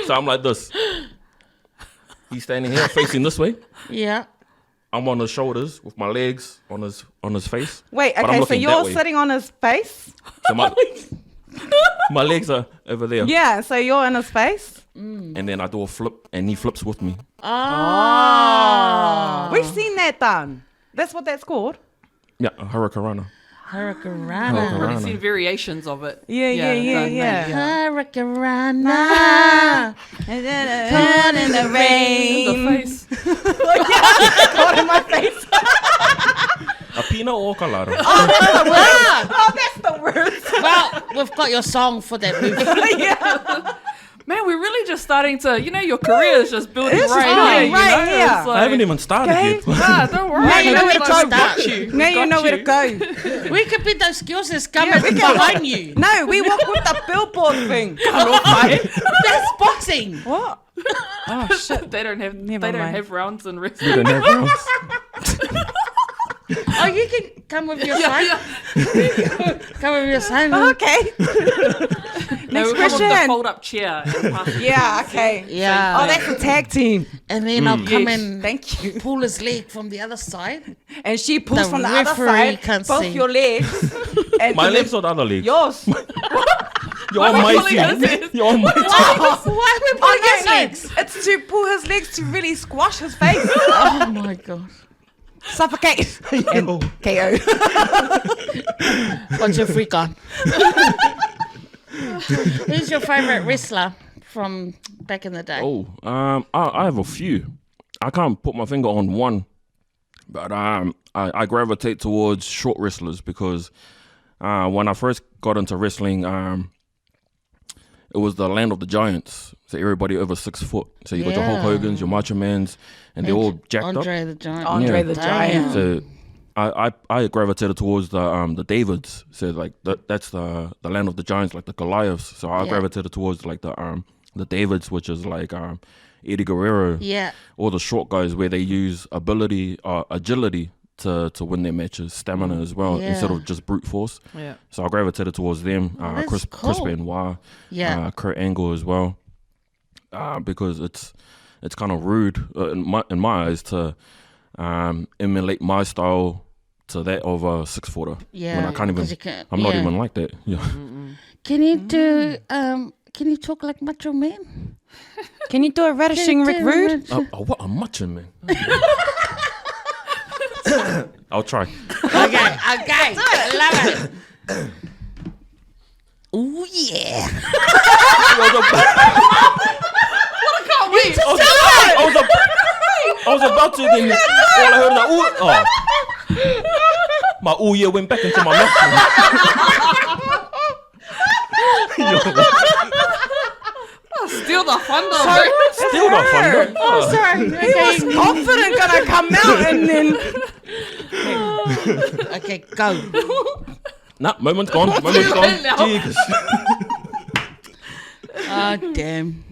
So I'm like this. He's standing here facing this way. Yeah. I'm on his shoulders with my legs on his face. Wait, But I'm okay, so looking that you're way. sitting on his face? So my legs are over there. Yeah, so you're in his face? And then I do a flip and he flips with me. Oh. We've seen that done. That's what that's called? Yeah, a hurricanrana. Hurricanrana. I've already seen variations of it. Yeah. Hurricanrana. Caught in the In rain. the face. Caught in my face. A pina or colada? Oh, that's the worst. Well, we've got your song for that movie. Yeah. Man, we're really just starting to, your career is just building It's right building here. right here. It's I haven't even started yet. Don't worry. Now you know where to start. Now you know where to go. We could be those girls that's coming behind you. No, we walk with the billboard thing. That's boxing. What? Oh shit! They don't have rounds and wrestling. We don't have rounds. Oh, you can come with your son. Come with your son. Okay. Next question. The fold-up chair. And pass it. Yeah. Okay. Yeah. Oh, that's a tag team. And then I'll come and Thank you. pull his leg from the other side. And she pulls The from the other referee side, can't both see. your legs. And My legs or the other leg? Yours. You're on my pulling his team. legs? You're on my team. Why are we pulling his legs? It's to pull his legs to really squash his face. Oh my god. Suffocate. And KO. What's your freak on? Who's your favorite wrestler from back in the day? Oh, I have a few. I can't put my finger on one, but I gravitate towards short wrestlers because when I first got into wrestling, it was the land of the giants. So everybody over 6 foot. So you got your Hulk Hogan's, your Macho Man's, and they're all jacked Andre up. the Giant. Andre the Giant. So I gravitated towards the Davids. So like that's the land of the giants, like the Goliaths. So I gravitated towards like the Davids, which is like Eddie Guerrero. Yeah. All the short guys where they use agility to win their matches, stamina as well, instead of just brute force. Yeah. So I gravitated towards them. that's Chris cool. Benoit, Yeah. Kurt Angle as well, because it's kind of rude in my eyes to emulate my style to that of a 6-footer. Yeah. When I can't even. 'cause you can't- I'm not even like that. Yeah. Can you do? Can you talk like Macho Man? Can you do a ravishing Rick Rude? What a macho man. I'll try. Okay. Love it. Ooh yeah. I was about to, then all I heard was like, ooh, oh. My ooh yeah went back into my mouth. Steal the thunder. Still not fun, though. Oh, sorry. He was confident gonna come out and then. Okay, go. Nah, moment's gone. Moment's gone. now. Jesus. Oh damn.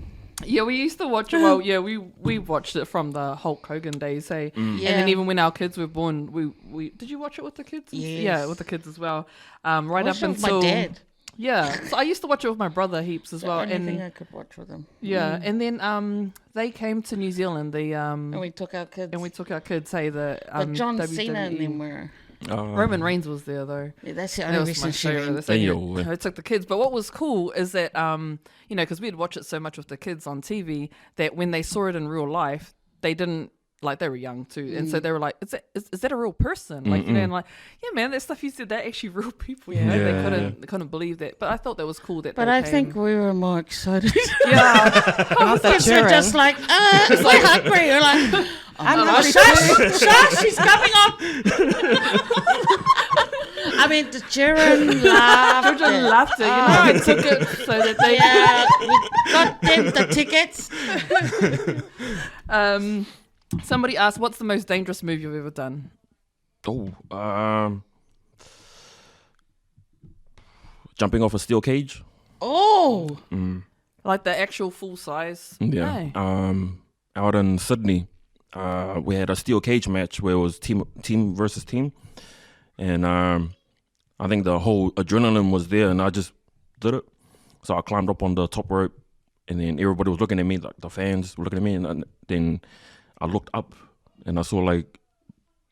Yeah, we used to watch it. Well, yeah, we watched it from the Hulk Hogan days, hey. Yeah. And then even when our kids were born, we did you watch it with the kids? Yes. Yeah, with the kids as well. Right Watched up it with until my dad. Yeah, so I used to watch it with my brother heaps as well. The only thing And I could watch with him. yeah, and then they came to New Zealand. And we took our kids. Say the but John WWE. Cena and them were. Roman Reigns was there though. Yeah, that's the That only was reason my she favorite. went. They Yo. took the kids. But what was cool is that, because we'd watch it so much with the kids on TV that when they saw it in real life, they didn't, like, they were young too. And so they were like, is that a real person? Like, and like, yeah, man, that stuff you said, they're actually real people. You know, Yeah. they couldn't believe that. But I thought that was cool that But they I came. think we were more excited. Yeah. Not the Kids were cheering. just like, we're hungry. We're like, shush, she's coming up. I mean, the children laughed. Children loved it. I took it so that they We got them the tickets. Somebody asked, what's the most dangerous move you've ever done? Oh, jumping off a steel cage. Oh. Like the actual full size? Yeah. Hey. Out in Sydney, we had a steel cage match where it was team versus team, and I think the whole adrenaline was there, and I just did it. So I climbed up on the top rope, and then everybody was looking at me, like the fans were looking at me, and then I looked up, and I saw like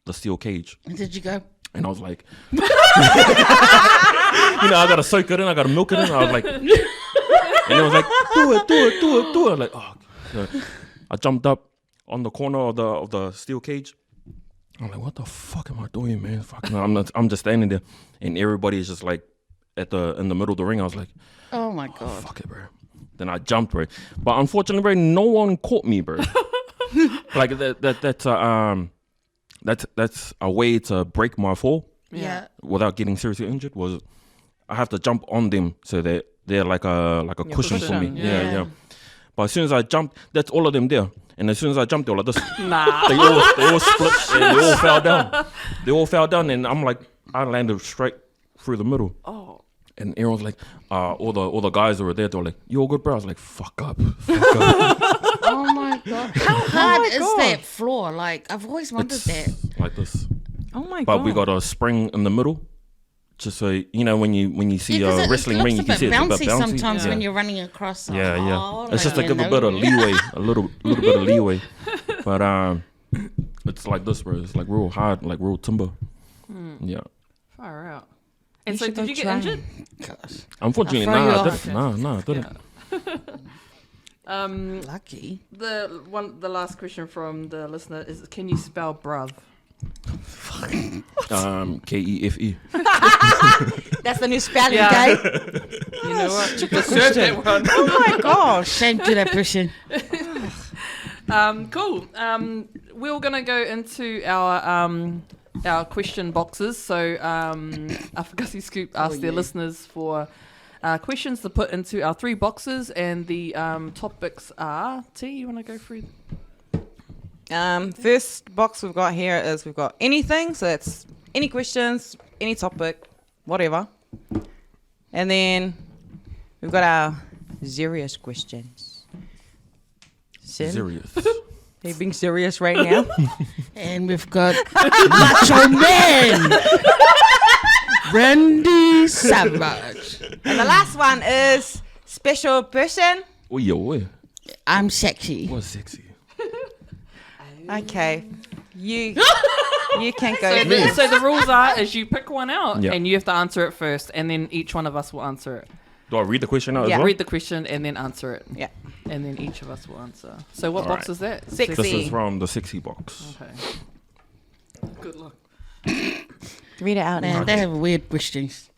the steel cage, Did you go? and I was like, I gotta soak it in, I gotta milk it in. I was like, and it was like, do it. Like, oh. So I jumped up on the corner of the steel cage. I'm like, what the fuck am I doing, man? Fuck, no, I'm just standing there, and everybody is just like in the middle of the ring. I was like, Oh my god. fuck it, bro. Then I jumped, bro. But unfortunately, bro, no one caught me, bro. Like that's a way to break my fall Yeah. without getting seriously injured. Was I have to jump on them so that they're like a cushion for me. cushion, Yeah. But as soon as I jumped, that's all of them there. And as soon as I jumped, they were like this. Nah. They all split and they all fell down. They all fell down, and I'm like, I landed straight through the middle. Oh. And everyone's like, all the guys that were there, they were like, you all good, bro? I was like, fuck up. Oh my God. How hard is that floor? Like, I've always wondered that. Like this. Oh my God. But we got a spring in the middle. Just so, you know, when you see a wrestling ring, you can see it's a bit bouncy. Sometimes when you're running across. Yeah. It's just to give a bit of leeway, a little bit of leeway. But it's like this, bro. It's like real hard, like real timber. Yeah. Far out. And so did you get injured? Gosh. Unfortunately, I didn't. Lucky. The last question from the listener is, can you spell bruv? KEFE. That's the new spelling, okay? You know what? You deserve that one. Oh my gosh. Shame to that person. Cool. We're gonna go into our question boxes. So AFAKASI Scoop asked their listeners for questions to put into our 3 boxes, and the topics are. T, you want to go through? First box we've got here is we've got anything, so that's any questions, any topic, whatever. And then we've got our serious questions. Serious. Are you being serious right now? And we've got Macho Man, Randy Savage. And the last one is special person. Oh, yo. I'm sexy. What's sexy? Okay, you can go. So the rules are you pick one out, Yeah. and you have to answer it first, and then each one of us will answer it. Do I read the question out as Yeah. well? Read the question and then answer it. Yeah. And then each of us will answer. So what All box right. is that? Sexy. This is from the sexy box. Okay. Good luck. Read it out now. Man, they have weird questions.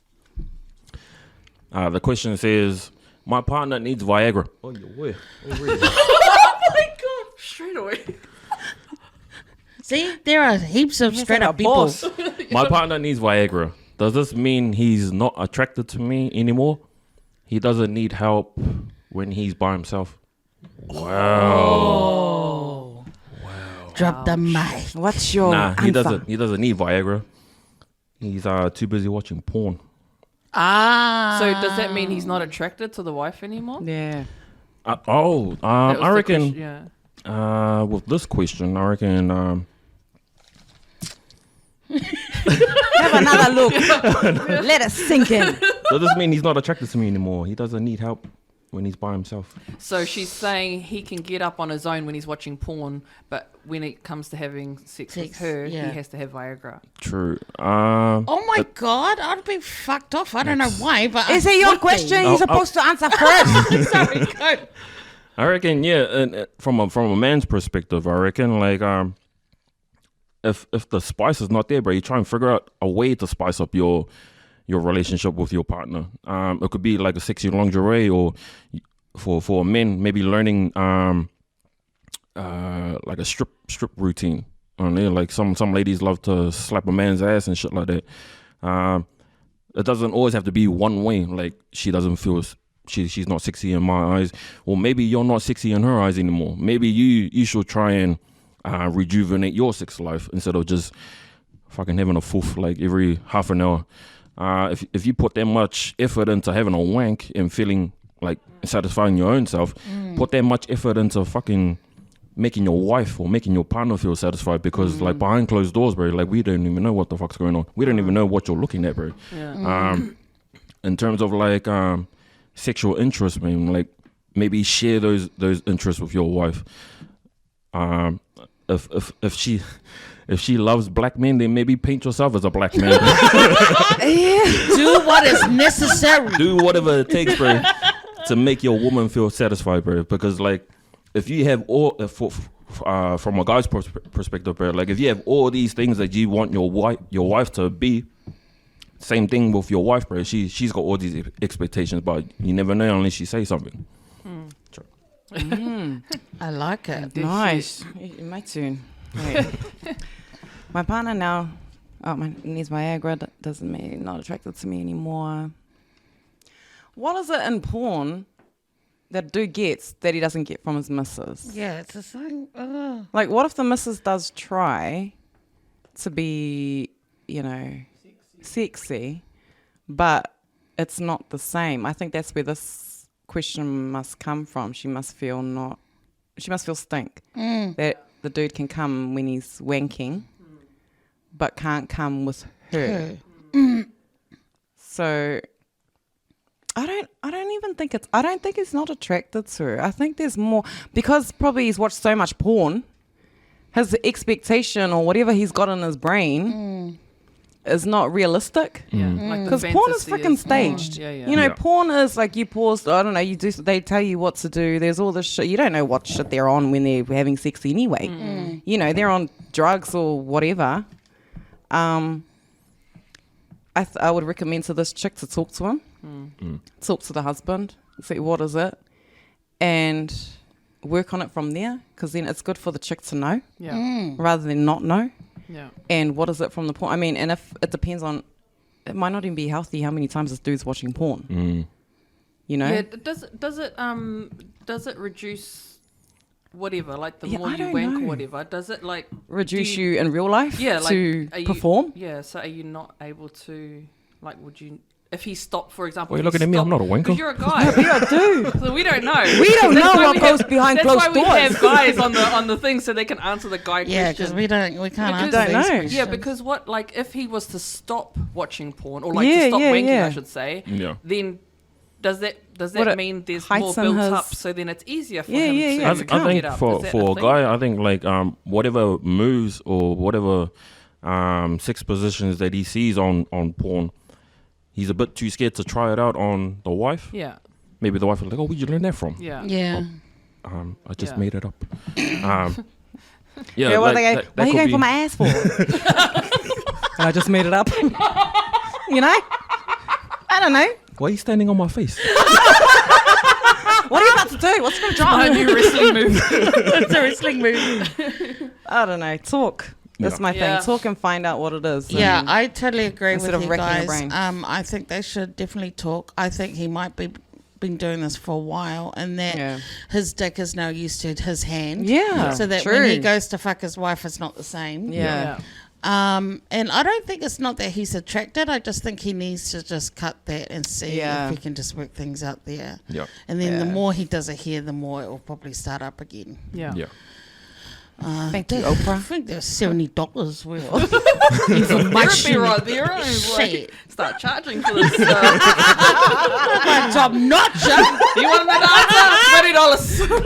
The question says, my partner needs Viagra. Oh, yo, where? Oh my God! Straight away. See, there are heaps of straight up people. My partner needs Viagra. Does this mean he's not attracted to me anymore? He doesn't need help when he's by himself. Wow. Drop the mic. What's your answer? He doesn't need Viagra. He's too busy watching porn. So does that mean he's not attracted to the wife anymore? Yeah. I reckon. Yeah. With this question, I reckon. Have another look. Let us sink in. Does this mean he's not attracted to me anymore? He doesn't need help when he's by himself. So she's saying he can get up on his own when he's watching porn, but when it comes to having sex with her, he has to have Viagra. True. Oh my God, I'd be fucked off. I don't know why, but Is it your question? You're supposed to answer first. Sorry, go. I reckon, and from a man's perspective, I reckon, like, if the spice is not there, bro, you try and figure out a way to spice up your relationship with your partner. It could be like a sexy lingerie, or for men, maybe learning like a strip routine. Like some ladies love to slap a man's ass and shit like that. It doesn't always have to be one way. Like she doesn't feel she's not sexy in my eyes, or maybe you're not sexy in her eyes anymore. Maybe you should try and rejuvenate your sex life instead of just fucking having a foof like every half an hour. If you put that much effort into having a wank and feeling like satisfying your own self, put that much effort into fucking making your wife or making your partner feel satisfied, because like behind closed doors, bro, like we don't even know what the fuck's going on. We don't even know what you're looking at, bro. Yeah. In terms of like sexual interest, man, like maybe share those interests with your wife. If she loves black men, then maybe paint yourself as a black man. Do what is necessary. Do whatever it takes, bro, to make your woman feel satisfied, bro. Because like, if you have all from a guy's perspective, bro, like if you have all these things that you want your wife to be, same thing with your wife, bro. She's got all these expectations, but you never know unless she says something. I like it. Nice. My turn. Wait. My partner now needs Viagra. Doesn't mean not attracted to me anymore. What is it in porn that dude gets that he doesn't get from his missus. Yeah, it's the same. Like, what if the missus does try to be, sexy, but it's not the same? I think that's where this question must come from. She must feel stink. That the dude can come when he's wanking, but can't come with her. So I don't even think I don't think he's not attracted to her. I think there's more, because probably he's watched so much porn. His expectation or whatever he's got in his brain is not realistic. Because porn is freaking staged. Porn is like, you pause, I don't know, they tell you what to do. There's all this shit. You don't know what shit they're on when they're having sex anyway. They're on drugs or whatever. I would recommend to this chick to talk to him. Talk to the husband, see what is it, and work on it from there, because then it's good for the chick to know rather than not know. And what is it from the porn? I mean, and if it depends on, it might not even be healthy how many times this dude's watching porn. Does it reduce whatever, like the more you wank or whatever, does it like reduce you in real life to perform? So are you not able to, like, would you, if he stopped, for example? Well, you're looking at me, I'm not a wanker. Because you're a guy. Yeah, dude. So we don't know. We don't know what goes behind closed doors. That's why we have guys on the thing, so they can answer the guy question. Yeah, because we can't answer these questions. Yeah, because what, like, if he was to stop watching porn, or like to stop wanking, I should say, then does that mean there's more built up, so then it's easier for him to I think for a guy, I think like whatever moves or whatever sex positions that he sees on porn, he's a bit too scared to try it out on the wife. Yeah. Maybe the wife was like, "Oh, where'd you learn that from?" Yeah. I just made it up. What are they? What are you going for my ass for? And I just made it up. I don't know. Why are you standing on my face? What are you about to do? What's going to drop? A new wrestling move. It's a wrestling move. I don't know. Talk. That's my thing. Talk and find out what it is. Yeah, I totally agree with you guys. Brain. I think they should definitely talk. I think he might be been doing this for a while, and that his dick is now used to his hand. Yeah, so that when he goes to fuck his wife, it's not the same. Yeah. And I don't think it's not that he's attracted. I just think he needs to just cut that and see if he can just work things out there. Yeah. And then the more he does it here, the more it will probably start up again. Yeah. Yeah. Thank you, Oprah. I think there's $70 worth. Therapy right there. Like, start charging for this. My top notch. You want an answer? $20.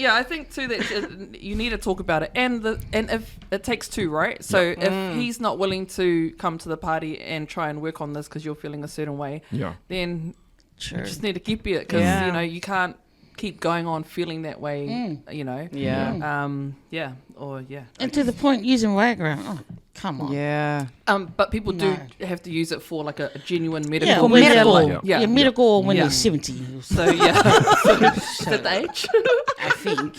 I think too that you need to talk about it, and if it takes two, right? So if he's not willing to come to the party and try and work on this because you're feeling a certain way, then you just need to keep it, because you can't keep going on feeling that way, and to the point using Viagra. Oh, come on. But people do have to use it for like a genuine medical medical when you're 70. So is that the age? I think.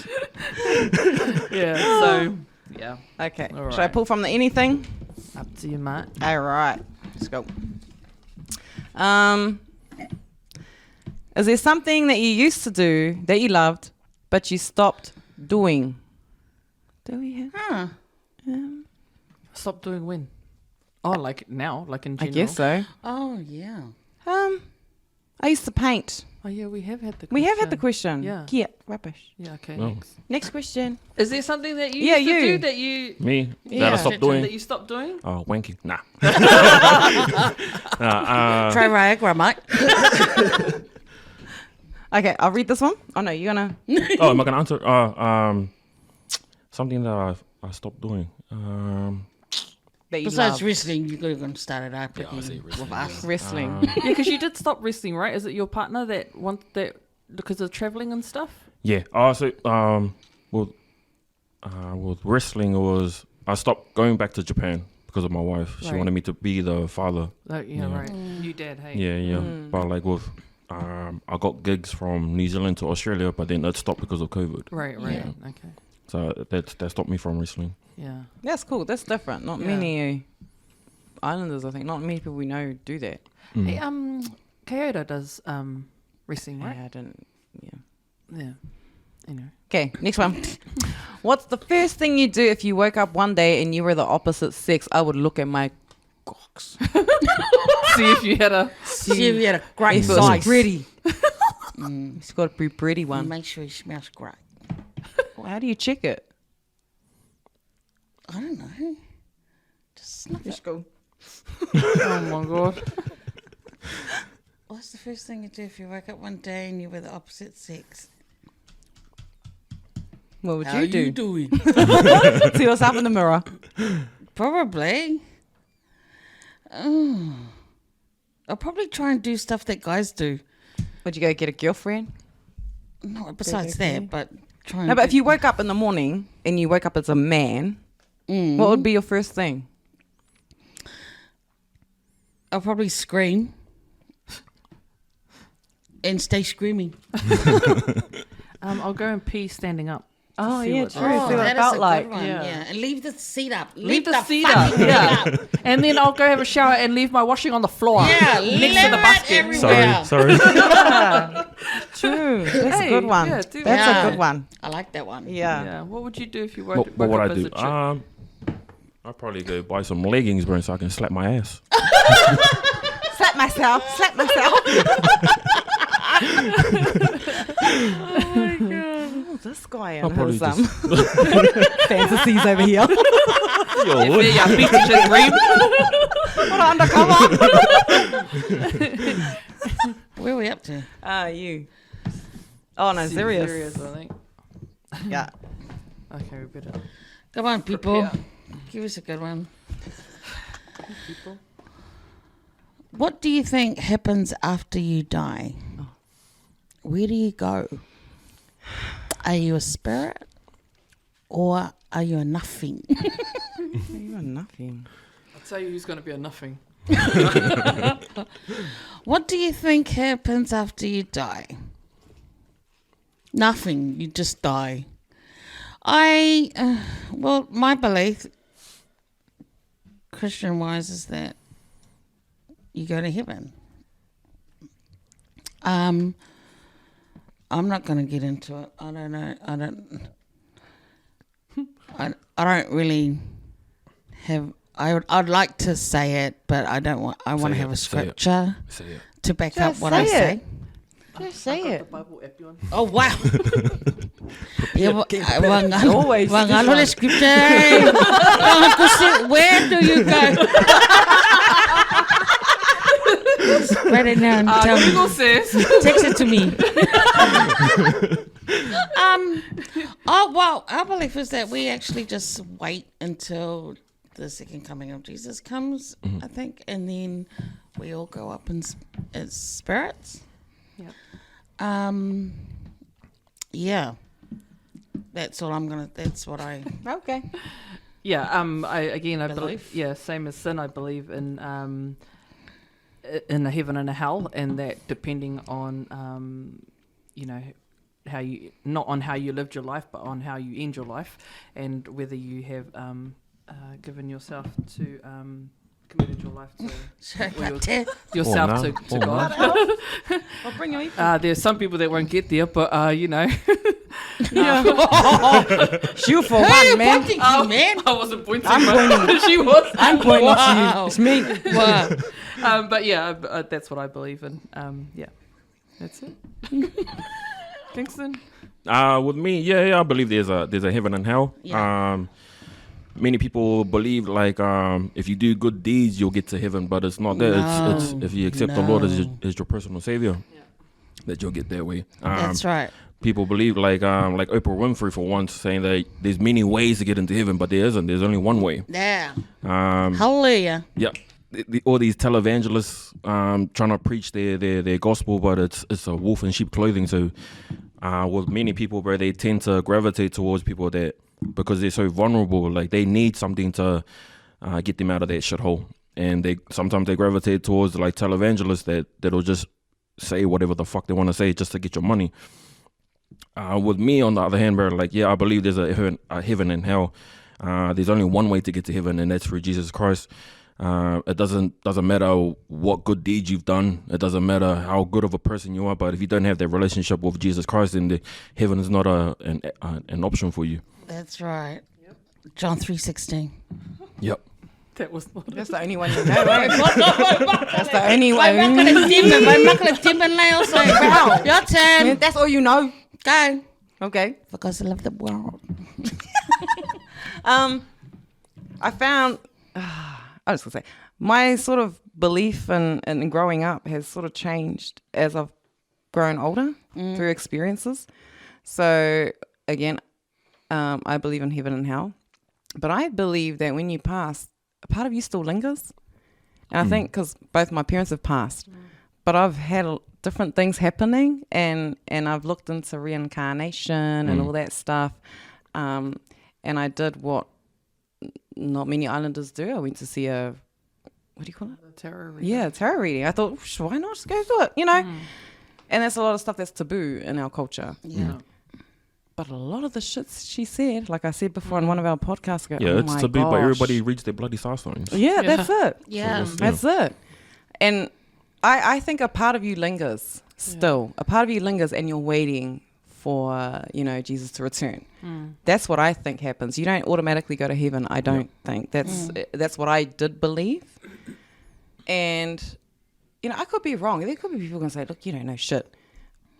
Okay, right. Should I pull from the anything? Up to you, mate. All right, let's go. Is there something that you used to do that you loved, but you stopped doing? Do we have? Stop doing when? Oh, like now, like in general. I guess so. Oh yeah. I used to paint. Oh yeah, we have had the question. We have had the question. Yeah, rubbish. Yeah, okay. Next question. Is there something that you used to do that you... Me? That I stopped doing? That you stopped doing? Wanking. Nah. Try Viagra, mate. Okay, I'll read this one. Oh no, you're gonna... Oh, am I gonna answer? Something that I stopped doing. Besides wrestling, you're going to start it up with us. Wrestling. Because you did stop wrestling, right? Is it your partner that because of traveling and stuff? Yeah. With wrestling, I stopped going back to Japan because of my wife. She wanted me to be the father. Right. New dad, hey. Yeah. But like with... I got gigs from New Zealand to Australia, but then that stopped because of COVID. Right. Yeah. Okay. So that stopped me from wrestling. Yeah. That's cool. That's different. Not many islanders, I think. Not many people we know do that. Hey, Kyoto does wrestling, right? Yeah, I didn't. Yeah. Yeah. Anyway. Okay, next one. What's the first thing you do if you woke up one day and you were the opposite sex? I would look at my cocks. See if you had a great It's size. pretty. It's got to be pretty one. Make sure it smells great. Well, how do you check it? I don't know. Just snuff it. Go. oh my god. What's the first thing you do if you wake up one day and you were the opposite sex? What would How you do? you doing? See yourself in the mirror. Probably. Oh. I'll probably try and do stuff that guys do. Would you go get a girlfriend? No, besides that, but try and No, but if you woke up in the morning and you woke up as a man, what would be your first thing? I'll probably scream and stay screaming. I'll go and pee standing up. Oh, See yeah, what- true. See what it that is felt a like. good one. Yeah. Yeah. And leave the seat up. Leave the seat up. fucking Yeah. seat up. And then I'll go have a shower and leave my washing on the floor. Yeah, Next to the basket. everywhere. Sorry. True. That's Hey, a good one. yeah, do That's that. a good one. I like that one. Yeah. Yeah. What would you do if you woke, What woke would up I as do? a chick? I'd probably go buy some leggings, bro, so I can slap my ass. Slap myself. Slap myself. Oh, this guy I'll and probably his just- fantasies over here. Yo, Yeah, beat the shit dream. What undercover? Where are we up to? You. Oh, no, serious. Serious, I think. Yeah. Okay, we better. Come on, people. Prepare. Give us a good one. What do you think happens after you die? Where do you go? Are you a spirit or are you a nothing? You're nothing. I'll tell you who's going to be a nothing. What do you think happens after you die? Nothing. You just die. Well, my belief, Christian-wise, is that you go to heaven. I'm not going to get into it. I don't know. I don't really have. I'd like to say it, but I don't want. I want to have a scripture to back up what I say. Just say it. The Bible app you on. Oh wow! Always Wangalo the scripture. Where do you go? Write it down. Tell me. Google says. Text it to me. Oh well, our belief is that we actually just wait until the second coming of Jesus comes, I think, and then we all go up as spirits. Yep. Yeah. That's all I'm gonna. That's what I. Okay. Yeah. I believe. Belief. Yeah. Same as sin. I believe in a heaven and a hell, and that depending on how you, not on how you lived your life, but on how you end your life, and whether you have given yourself to committed your life to yourself to God. I'll bring you. There's some people that won't get there, but Yeah. You for one, man. Pointing to, man. I wasn't pointing. I'm pointing. She was. I'm pointing to you. Wow. It's me. Wow. But yeah, that's what I believe in. Yeah, that's it. Kingston. With me, yeah, I believe there's a heaven and hell. Yeah. Many people believe like if you do good deeds you'll get to heaven, but it's not that. No, It's if you accept the Lord as your personal savior, that you'll get that way. That's right. People believe like Oprah Winfrey for once, saying that there's many ways to get into heaven, but there isn't. There's only one way. Yeah. Hallelujah. Yeah. All these televangelists trying to preach their gospel, but it's a wolf in sheep clothing. So with many people, bro, they tend to gravitate towards people that, because they're so vulnerable, like they need something to get them out of that shithole, and sometimes they gravitate towards like televangelists that'll just say whatever the fuck they want to say just to get your money. With me, on the other hand, bro, like I believe there's a heaven and hell. There's only one way to get to heaven, and that's through Jesus Christ. It doesn't matter what good deeds you've done. It doesn't matter how good of a person you are. But if you don't have that relationship with Jesus Christ, then heaven is not an option for you. That's right. Yep. John 3:16. Yep. That's the only one you know, right? That's the only one. My makala timber nails. Wow. Your turn. That's all you know. Go. Okay. Because I love the world. I found, I was going to say, my sort of belief in growing up has sort of changed as I've grown older through experiences. So, again, I believe in heaven and hell. But I believe that when you pass, a part of you still lingers. And I think because both my parents have passed, but I've had different things happening and I've looked into reincarnation and all that stuff. And I did what not many islanders do. I went to see a, what do you call it? A tarot reading. Yeah, tarot reading. I thought, why not just go do it, you know? And that's a lot of stuff that's taboo in our culture. Yeah. But a lot of the shit she said, like I said before in one of our podcasts, I go, Yeah, it's taboo, but everybody reads their bloody star signs. Yeah, that's it. Yeah. So That's it. And I think a part of you lingers still. A part of you lingers and you're waiting for, Jesus to return. That's what I think happens. You don't automatically go to heaven, I don't think. That's what I did believe. And, I could be wrong. There could be people going to say, look, you don't know shit.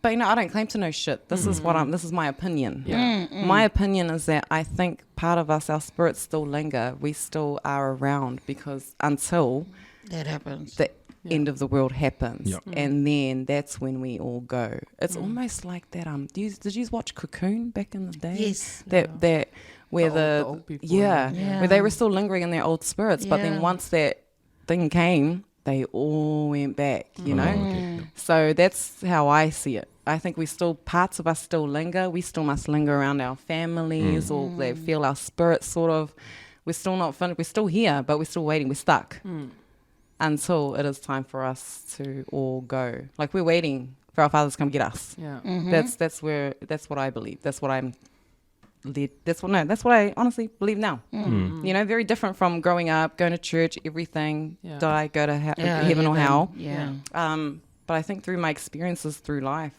But, I don't claim to know shit. This is this is my opinion. Yeah. My opinion is that I think part of us, our spirits still linger. We still are around because until that happens. The end of the world happens. Yep. And then that's when we all go. It's almost like that. Did you watch Cocoon back in the day? Yes. That where the old people. Where they were still lingering in their old spirits, but then once that thing came, they all went back, you know? Okay. So that's how I see it. I think parts of us still linger. We still must linger around our families or they feel our spirits sort of, we're still not finished. We're still here, but we're still waiting. We're stuck until it is time for us to all go. Like we're waiting for our fathers to come get us. Yeah. That's what I believe. That's what I'm led. That's what I honestly believe now. Very different from growing up, going to church, everything. Yeah. Did I go to heaven or hell? Yeah. But I think through my experiences through life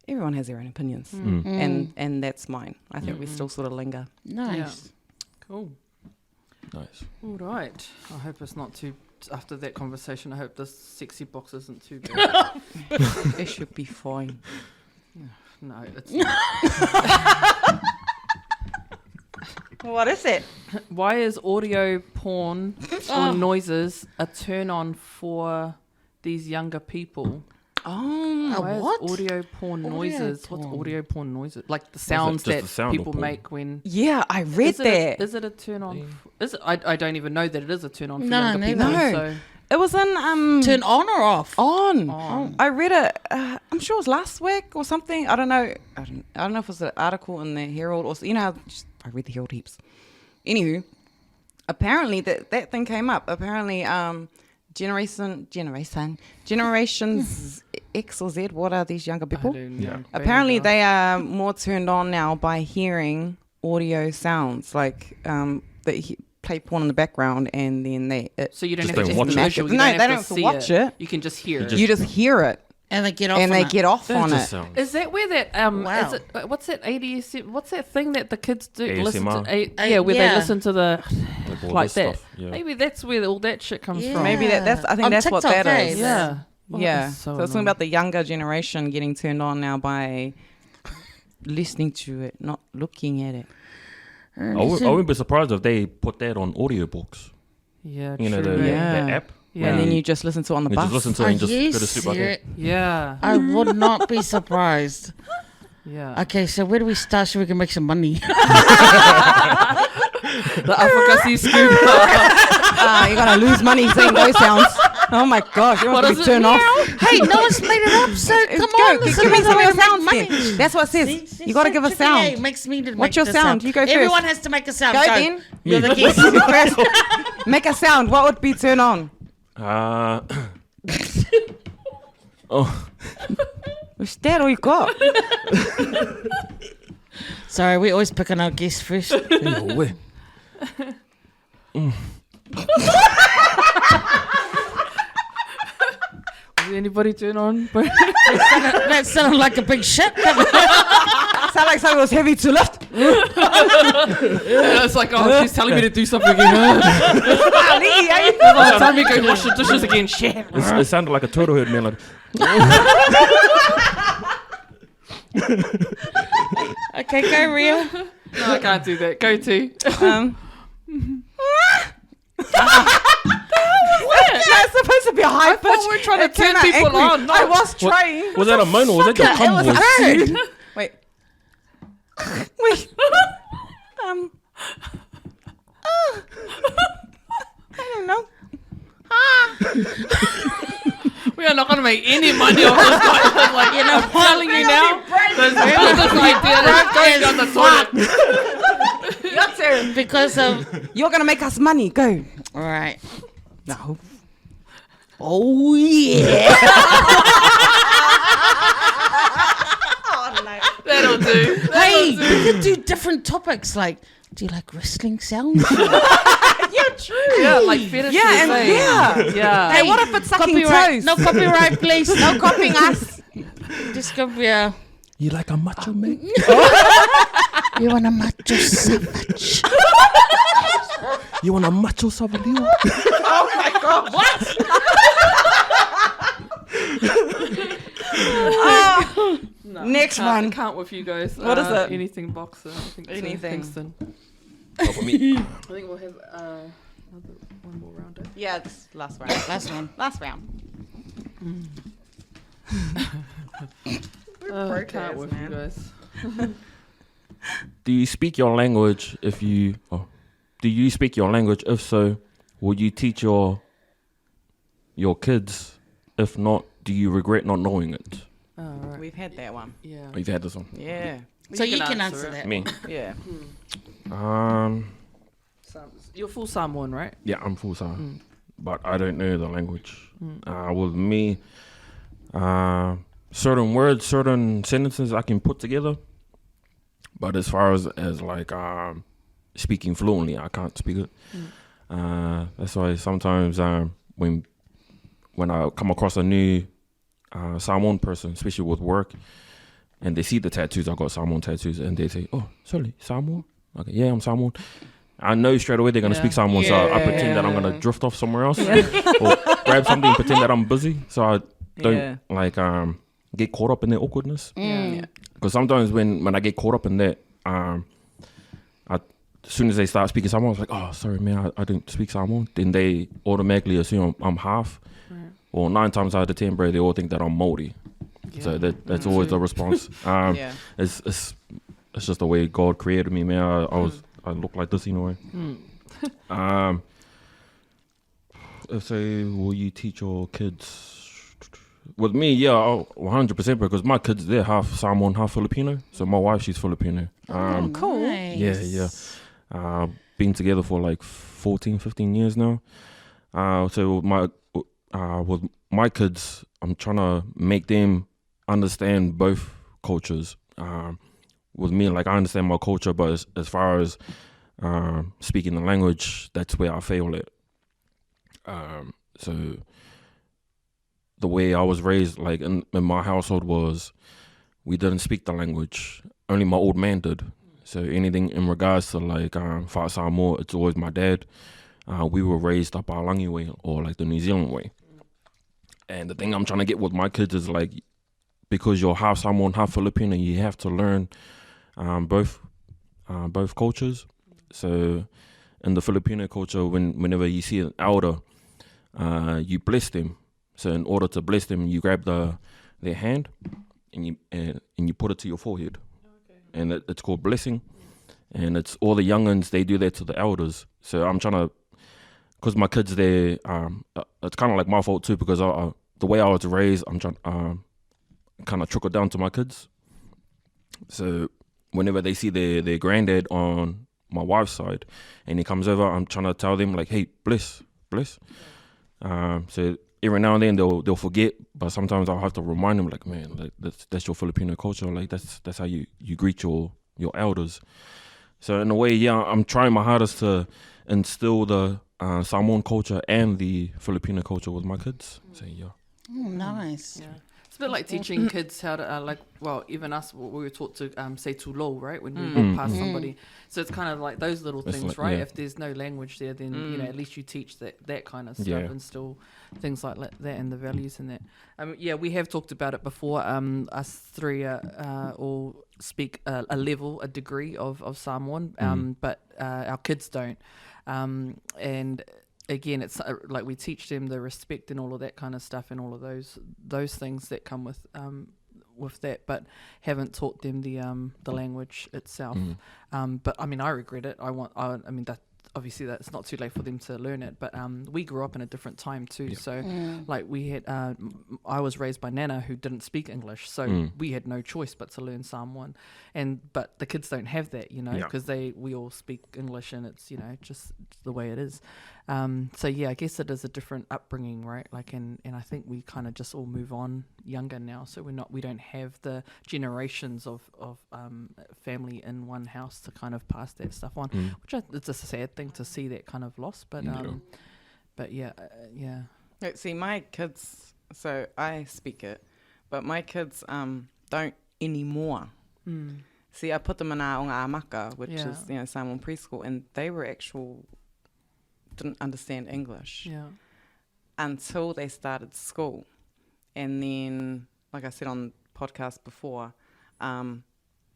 everyone has their own opinions. And that's mine. I think we still sort of linger. Nice. Yeah. Cool. Nice. All right. I hope it's not too, after that conversation, I hope this sexy box isn't too bad. It should be fine. No, it's not. What is it? Why is audio porn or noises a turn on for these younger people? Why what? is audio porn noises? What's audio porn noises? Like the sounds that people make when... Yeah, I read that. Is it a turn on? Is it? I don't even know that it is a turn on for No, younger people. neither. So. It was in... Turn on or off? On. I read it, I'm sure it was last week or something. I don't know. I don't know if it was an article in the Herald or... how I read the Herald heaps. Anywho, apparently that thing came up. Apparently... Generations X or Z, what are these younger people? Apparently they are more turned on now by hearing audio sounds, like they play porn in the background and then so you don't just have to watch just visual. No, they don't have to watch it. You can just hear it. You just hear it. And they get off on it. Is that where that wow. is it, what's that ADS? What's that thing that the kids do? ASMR? Listen to they listen to the like that. Yeah. Maybe that's where all that shit comes from. Maybe that's I think on that's TickTok, what that is. Yeah. Yeah. So it's something about the younger generation getting turned on now by listening to it, not looking at it. I wouldn't be surprised if they put that on audiobooks. Yeah, the app. Yeah. And then you just listen to it on the bus. Just listen to it and just go to sleep like that. Yeah. I would not be surprised. Yeah. Okay, so where do we start so we can make some money? The AFAKASI scoop. You're going to lose money saying those sounds. Oh my gosh, you want to be turned off. Hey, no one's made it up, so come on. Give me some of your sounds then. That's what it says. You got to give a sound. It makes me to What's your sound? You go first. Everyone has to make a sound. Go then. You're the guest. First. Make a sound. What would be turn on? What's that all you got? Sorry, we always pick on our guests first. Did anybody turn on? That sounded like a big shit. Sound like something was heavy to lift. It's like, oh, she's telling me to do something again. Tell me to go wash the dishes again. Shit. It sounded like a turtle head, man. Like, Okay, go Ria. No, I can't do that. Go to. That's supposed to be a high I thought we were trying to turn people on. I was trying. was that a moan or was that your cum voice? Wait. I don't know. We are not going to make any money off this guy. Like, you know, I'm telling you now. There's business idea that's going down the toilet. Because of... You're going to make us money. Go. All right. No. Oh, yeah. That'll do. Hey, we could do different topics. Like, do you like wrestling sounds? Yeah, true. Yeah, like fetishes. Yeah. Hey, what if it's sucking Copyright. toes? No copyright, please. No copying us. Just go, yeah. You like a macho man? You want a macho savage? You want a macho savalio? Oh my God. What? Next one. Can't with you guys. What is it? Anything boxer. I think it's Anything. Kingston. Oh, for me. I think we'll have one more round. Yeah, it's last round. Last round. Can't with you guys. Do you speak your language? Do you speak your language? If so, will you teach your kids? If not, do you regret not knowing it? Right. We've had that one. Yeah. Oh, you've had this one. Yeah. So you can answer that. Me. Yeah. You're full Samoan, right? Yeah, I'm full Samoan, but I don't know the language. With me, certain words, certain sentences I can put together, but as far as like speaking fluently, I can't speak it. That's why sometimes when I come across a new Samoan person, especially with work, and they see the tattoos, I got Samoan tattoos, and they say, "Oh, sorry, Samoan." Okay, yeah, I'm Samoan. I know straight away they're gonna speak Samoan, so I pretend that I'm gonna drift off somewhere else or grab something and pretend that I'm busy, so I don't like get caught up in their awkwardness. Because sometimes when I get caught up in that, as soon as they start speaking Samoan, I was like, "Oh, sorry, man, I don't speak Samoan." Then they automatically assume I'm half. Or 9 times out of 10, bro, they all think that I'm Māori. So that's always the response. It's just the way God created me, man. I look like this in a way. Say, will you teach your kids? With me, yeah, 100%, because my kids, they're half Samoan, half Filipino. So my wife, she's Filipino. Cool. Nice. Yeah. Been together for like 14, 15 years now. So with my kids, I'm trying to make them understand both cultures. With me, like, I understand my culture, but as far as speaking the language, that's where I fail at. So the way I was raised, like in my household, was we didn't speak the language. Only my old man did. So anything in regards to like Wha Samoa, it's always my dad. We were raised up our Langi way, or like the New Zealand way. And the thing I'm trying to get with my kids is like, because you're half Samoan, half Filipino, you have to learn both cultures. So in the Filipino culture, whenever you see an elder, you bless them. So in order to bless them, you grab their hand and you put it to your forehead. And it's called blessing. And it's all the young'uns, they do that to the elders. So I'm trying to, because my kids, it's kind of like my fault too, because the way I was raised, I'm trying kind of trickle down to my kids. So whenever they see their granddad on my wife's side and he comes over, I'm trying to tell them like, hey, bless. So every now and then they'll forget, but sometimes I'll have to remind them like, man, like that's your Filipino culture, like that's how you greet your elders. So in a way, yeah, I'm trying my hardest to instill the Samoan culture and the Filipino culture with my kids. So yeah. Oh, nice. Yeah. It's a bit like teaching kids how to, even us, we were taught to say tulo, right? When we walk past somebody. So it's kind of like those little things, right? If there's no language there, then, at least you teach that kind of stuff and still things like that and the values in that. We have talked about it before. Us three all speak a degree of Samoan, but our kids don't. And again, it's like we teach them the respect and all of that kind of stuff and all of those things that come with that, but haven't taught them the language itself. But I mean, I regret it. That obviously that's not too late for them to learn it, but we grew up in a different time too. So like we had I was raised by Nana who didn't speak English, so we had no choice but to learn Samoan, but the kids don't have that, because we all speak English and it's just the way it is. So I guess it is a different upbringing, right? Like, and I think we kind of just all move on younger now, so we don't have the generations of family in one house to kind of pass that stuff on, which it's a sad thing to see that kind of lost. But See, my kids. So I speak it, but my kids don't anymore. See, I put them in our amaka, which is Samoan preschool, and they were didn't understand English until they started school. And then, like I said on the podcast before,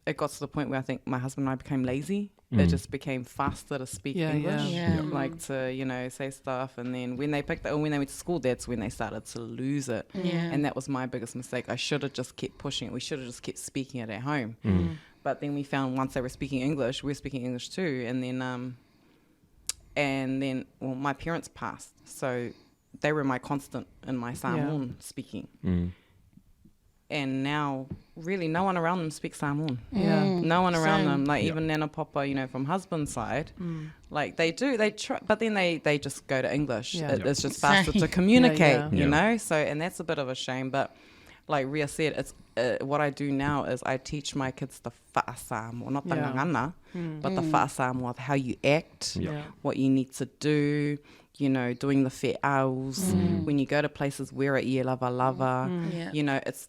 it got to the point where I think my husband and I became lazy. It just became faster to speak English, like to, say stuff. And then when they when they went to school, that's when they started to lose it. And that was my biggest mistake. I should have just kept pushing it. We should have just kept speaking it at home. But then we found once they were speaking English, we were speaking English too. And then, my parents passed, so they were my constant in my Samoan speaking. And now, really, no one around them speaks Samoan. No one around them, like even Nana Papa, from husband's side, like they try, but then they just go to English. It's just faster to communicate, So, and that's a bit of a shame, but like Ria said, it's what I do now is I teach my kids the whaasamoa, not the ngangana, but the whaasamoa, how you act, what you need to do, doing the fe'aus, when you go to places, wear a ia lava lava, it's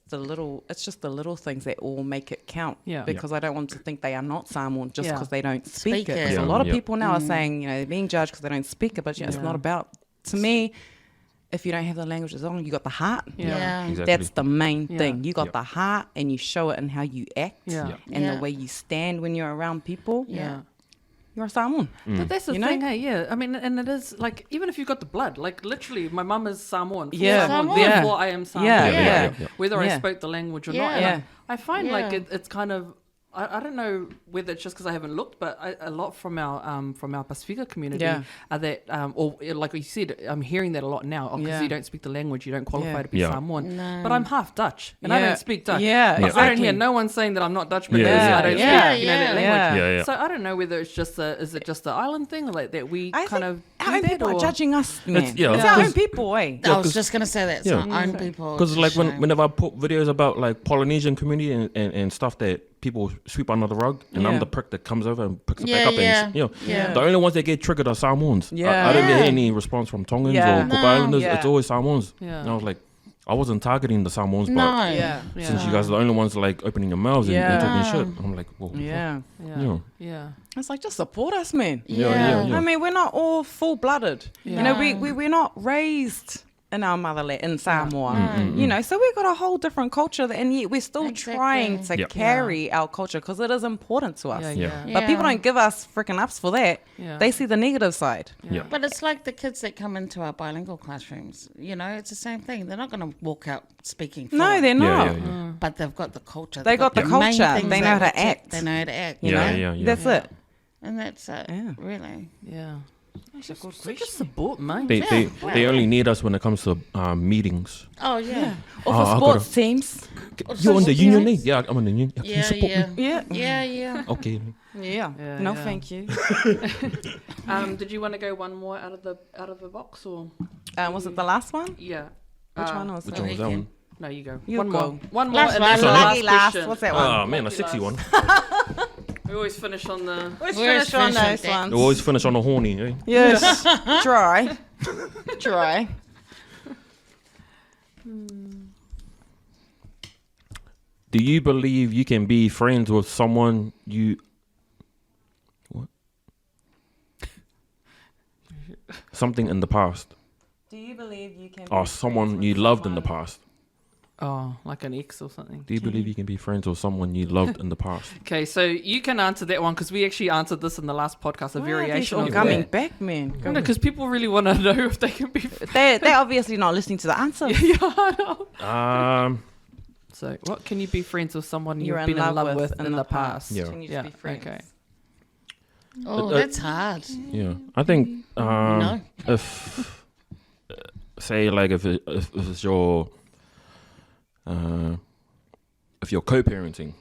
just the little things that all make it count, because I don't want to think they are not Samoan just because they don't speak it. Because a lot of people now are saying, they're being judged because they don't speak it, but it's not about, to me, if you don't have the language as long, you got the heart. Exactly. That's the main thing. You got the heart, and you show it in how you act and the way you stand when you're around people. You're a Samoan. But that's the thing, hey, I mean, and it is like, even if you've got the blood, like literally, my mum is Samoan. Samoan. Therefore, I am Samoan. Whether I spoke the language or not. And I find like it's kind of, I don't know whether it's just because I haven't looked, but a lot from our Pacifica community are that, or like you said, I'm hearing that a lot now. Because you don't speak the language, you don't qualify to be Samoan. No. But I'm half Dutch, and I don't speak Dutch. Exactly. I don't hear no one saying that I'm not Dutch because I don't speak that language. So I don't know whether it's just is it just the island thing, or like that we kind of our own people are judging us, man. It's our own people, eh? I was just gonna say that. It's our own people. Because like whenever I put videos about like Polynesian community and stuff that people sweep under the rug, and I'm the prick that comes over and picks it back up. And the only ones that get triggered are Samoans. I didn't get any response from Tongans or Cook Islanders. It's always Samoans. And I was like, I wasn't targeting the Samoans, but since you guys are the only ones like opening your mouths and talking shit, I'm like, well, it's like, just support us, man. I mean, we're not all full-blooded. We're not raised in our motherland, in Samoa, so we've got a whole different culture, and yet we're still trying to carry our culture because it is important to us. But people don't give us freaking ups for that. They see the negative side. But it's like the kids that come into our bilingual classrooms. It's the same thing. They're not going to walk out speaking. No, they're not. But they've got the culture. They got the culture. They know how to act. They know how to act. That's it. And that's it. Really. Just support, mate. They only need us when it comes to meetings. Oh yeah. Or for sports teams. You're on the union, eh? Yeah, I'm on the union. Can you support me? Yeah. Okay. No, thank you. Did you want to go one more out of the box, or was it the last one? Yeah. Which one was that one? No, you go. One more. One more. Last one. Last. What's that one? Oh man, a sexy one. We always finish on the... Let's finish on those ones. We always finish on the horny, eh? Yes. Dry. Dry. Do you believe you can be friends with someone you... What? Something in the past. Do you believe you can Or someone you loved in the past. Oh, like an ex or something. Do you believe you can be friends with someone you loved in the past? Okay, so you can answer that one because we actually answered this in the last podcast, a variation of coming that. back, man. Because people really want to know if they can be friends. They're obviously not listening to the answer. Yeah, I know. Um, So, what can you be friends with someone You're you've been in love with in the past? Yeah. Can you just be friends? Okay. Oh, that's hard. yeah, I think No. if say like if it's your if you're co-parenting,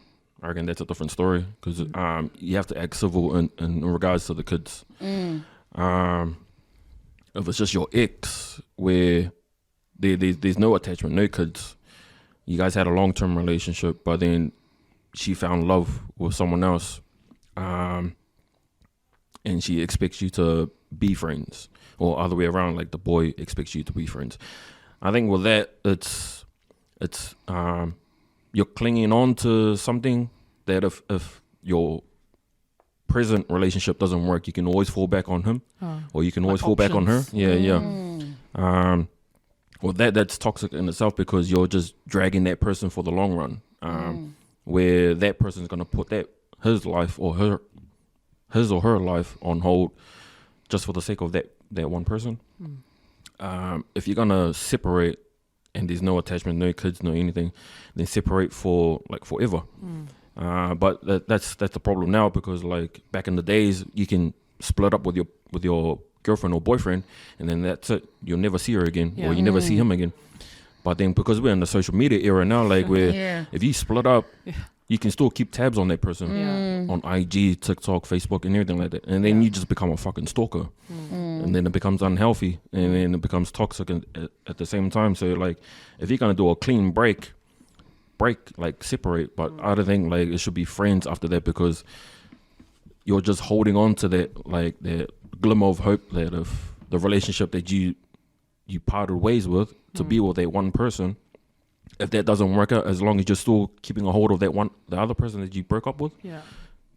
I reckon that's a different story because you have to act civil in regards to the kids. If it's just your ex where there's no attachment, no kids, you guys had a long-term relationship, but then she found love with someone else, and she expects you to be friends, or other way around, like the boy expects you to be friends. I think with that, it's you're clinging on to something that if your present relationship doesn't work, you can always fall back on him, or you can always fall back on her. Yeah. Well, that's toxic in itself because you're just dragging that person for the long run, where that person's gonna put his life or her life on hold just for the sake of that one person. If you're gonna separate and there's no attachment, no kids, no anything, then separate for like forever. But that's the problem now because like back in the days, you can split up with your girlfriend or boyfriend, and then that's it. You'll never see her again, or you never see him again. But then because we're in the social media era now, like where if you split up, you can still keep tabs on that person on IG, TikTok, Facebook, and everything like that. And then you just become a fucking stalker, and then it becomes unhealthy, and then it becomes toxic at the same time. So like, if you're gonna do a clean break, like separate. But I don't think like it should be friends after that because you're just holding on to that like that glimmer of hope that of the relationship that you parted ways with to be with that one person. If that doesn't work out, as long as you're still keeping a hold of the other person that you broke up with,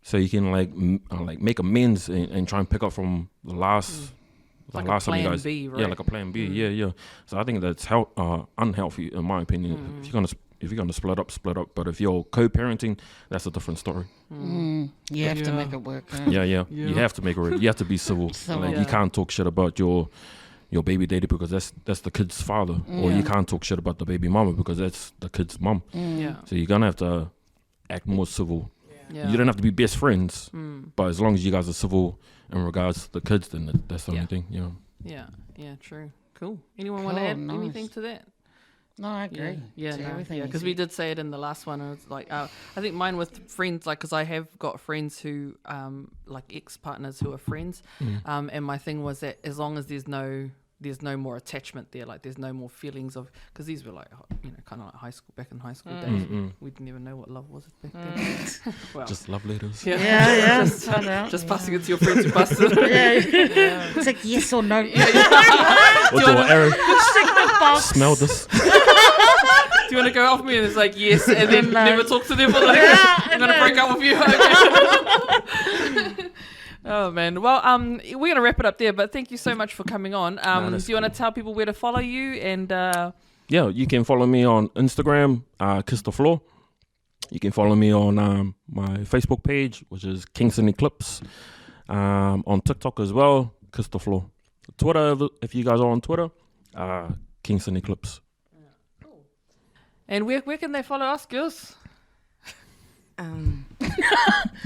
so you can like make amends and try and pick up from the last like last a time you plan guys, B, right? Yeah, like a plan B. Yeah. So I think that's unhealthy in my opinion. If you're gonna split up. But if you're co-parenting, that's a different story. You have to make it work. Yeah. You have to make it work. You have to be civil. Like you can't talk shit about your baby daddy because that's the kid's father, or you can't talk shit about the baby mama because that's the kid's mom. So you're gonna have to act more civil. You don't have to be best friends, but as long as you guys are civil in regards to the kids, then that's the only thing. Yeah, true. Cool. Anyone want to add anything to that? No, I agree. Because we did say it in the last one. It's like I think mine with friends, like because I have got friends who like ex-partners who are friends, and my thing was that as long as there's no more attachment there, like there's no more feelings of, because these were like kind of like back in high school days. We didn't even know what love was back then. Well, just love letters. Yeah. just passing it to your friends who passed it. It's like yes or no. What's your Eric? Smell this. Do you want to go off me? And it's like yes, and then never talk to them for like I'm gonna break up with you. Okay. Oh man, well we're gonna wrap it up there, but thank you so much for coming on. Do you want to tell people where to follow you? And yeah, you can follow me on Instagram, Kiss the Floor. You can follow me on my Facebook page, which is Kingston Eclipse. On TikTok as well, Kiss the Floor. Twitter, if you guys are on Twitter, Kingston Eclipse. Cool. And where can they follow us, girls?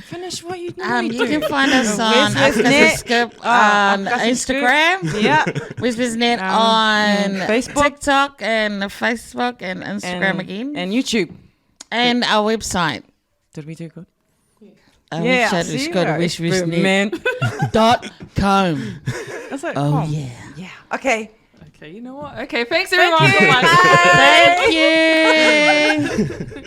Finish what you need. You can find us on Instagram. Yeah. WesWes Net on Facebook. TikTok and Facebook and Instagram again. And YouTube. And our website. Did we do good? Yeah, we should go to WesWesNet.com. That's like, Oh, yeah. Yeah. Okay. Okay, you know what? Okay, thanks everyone. you. Thank you.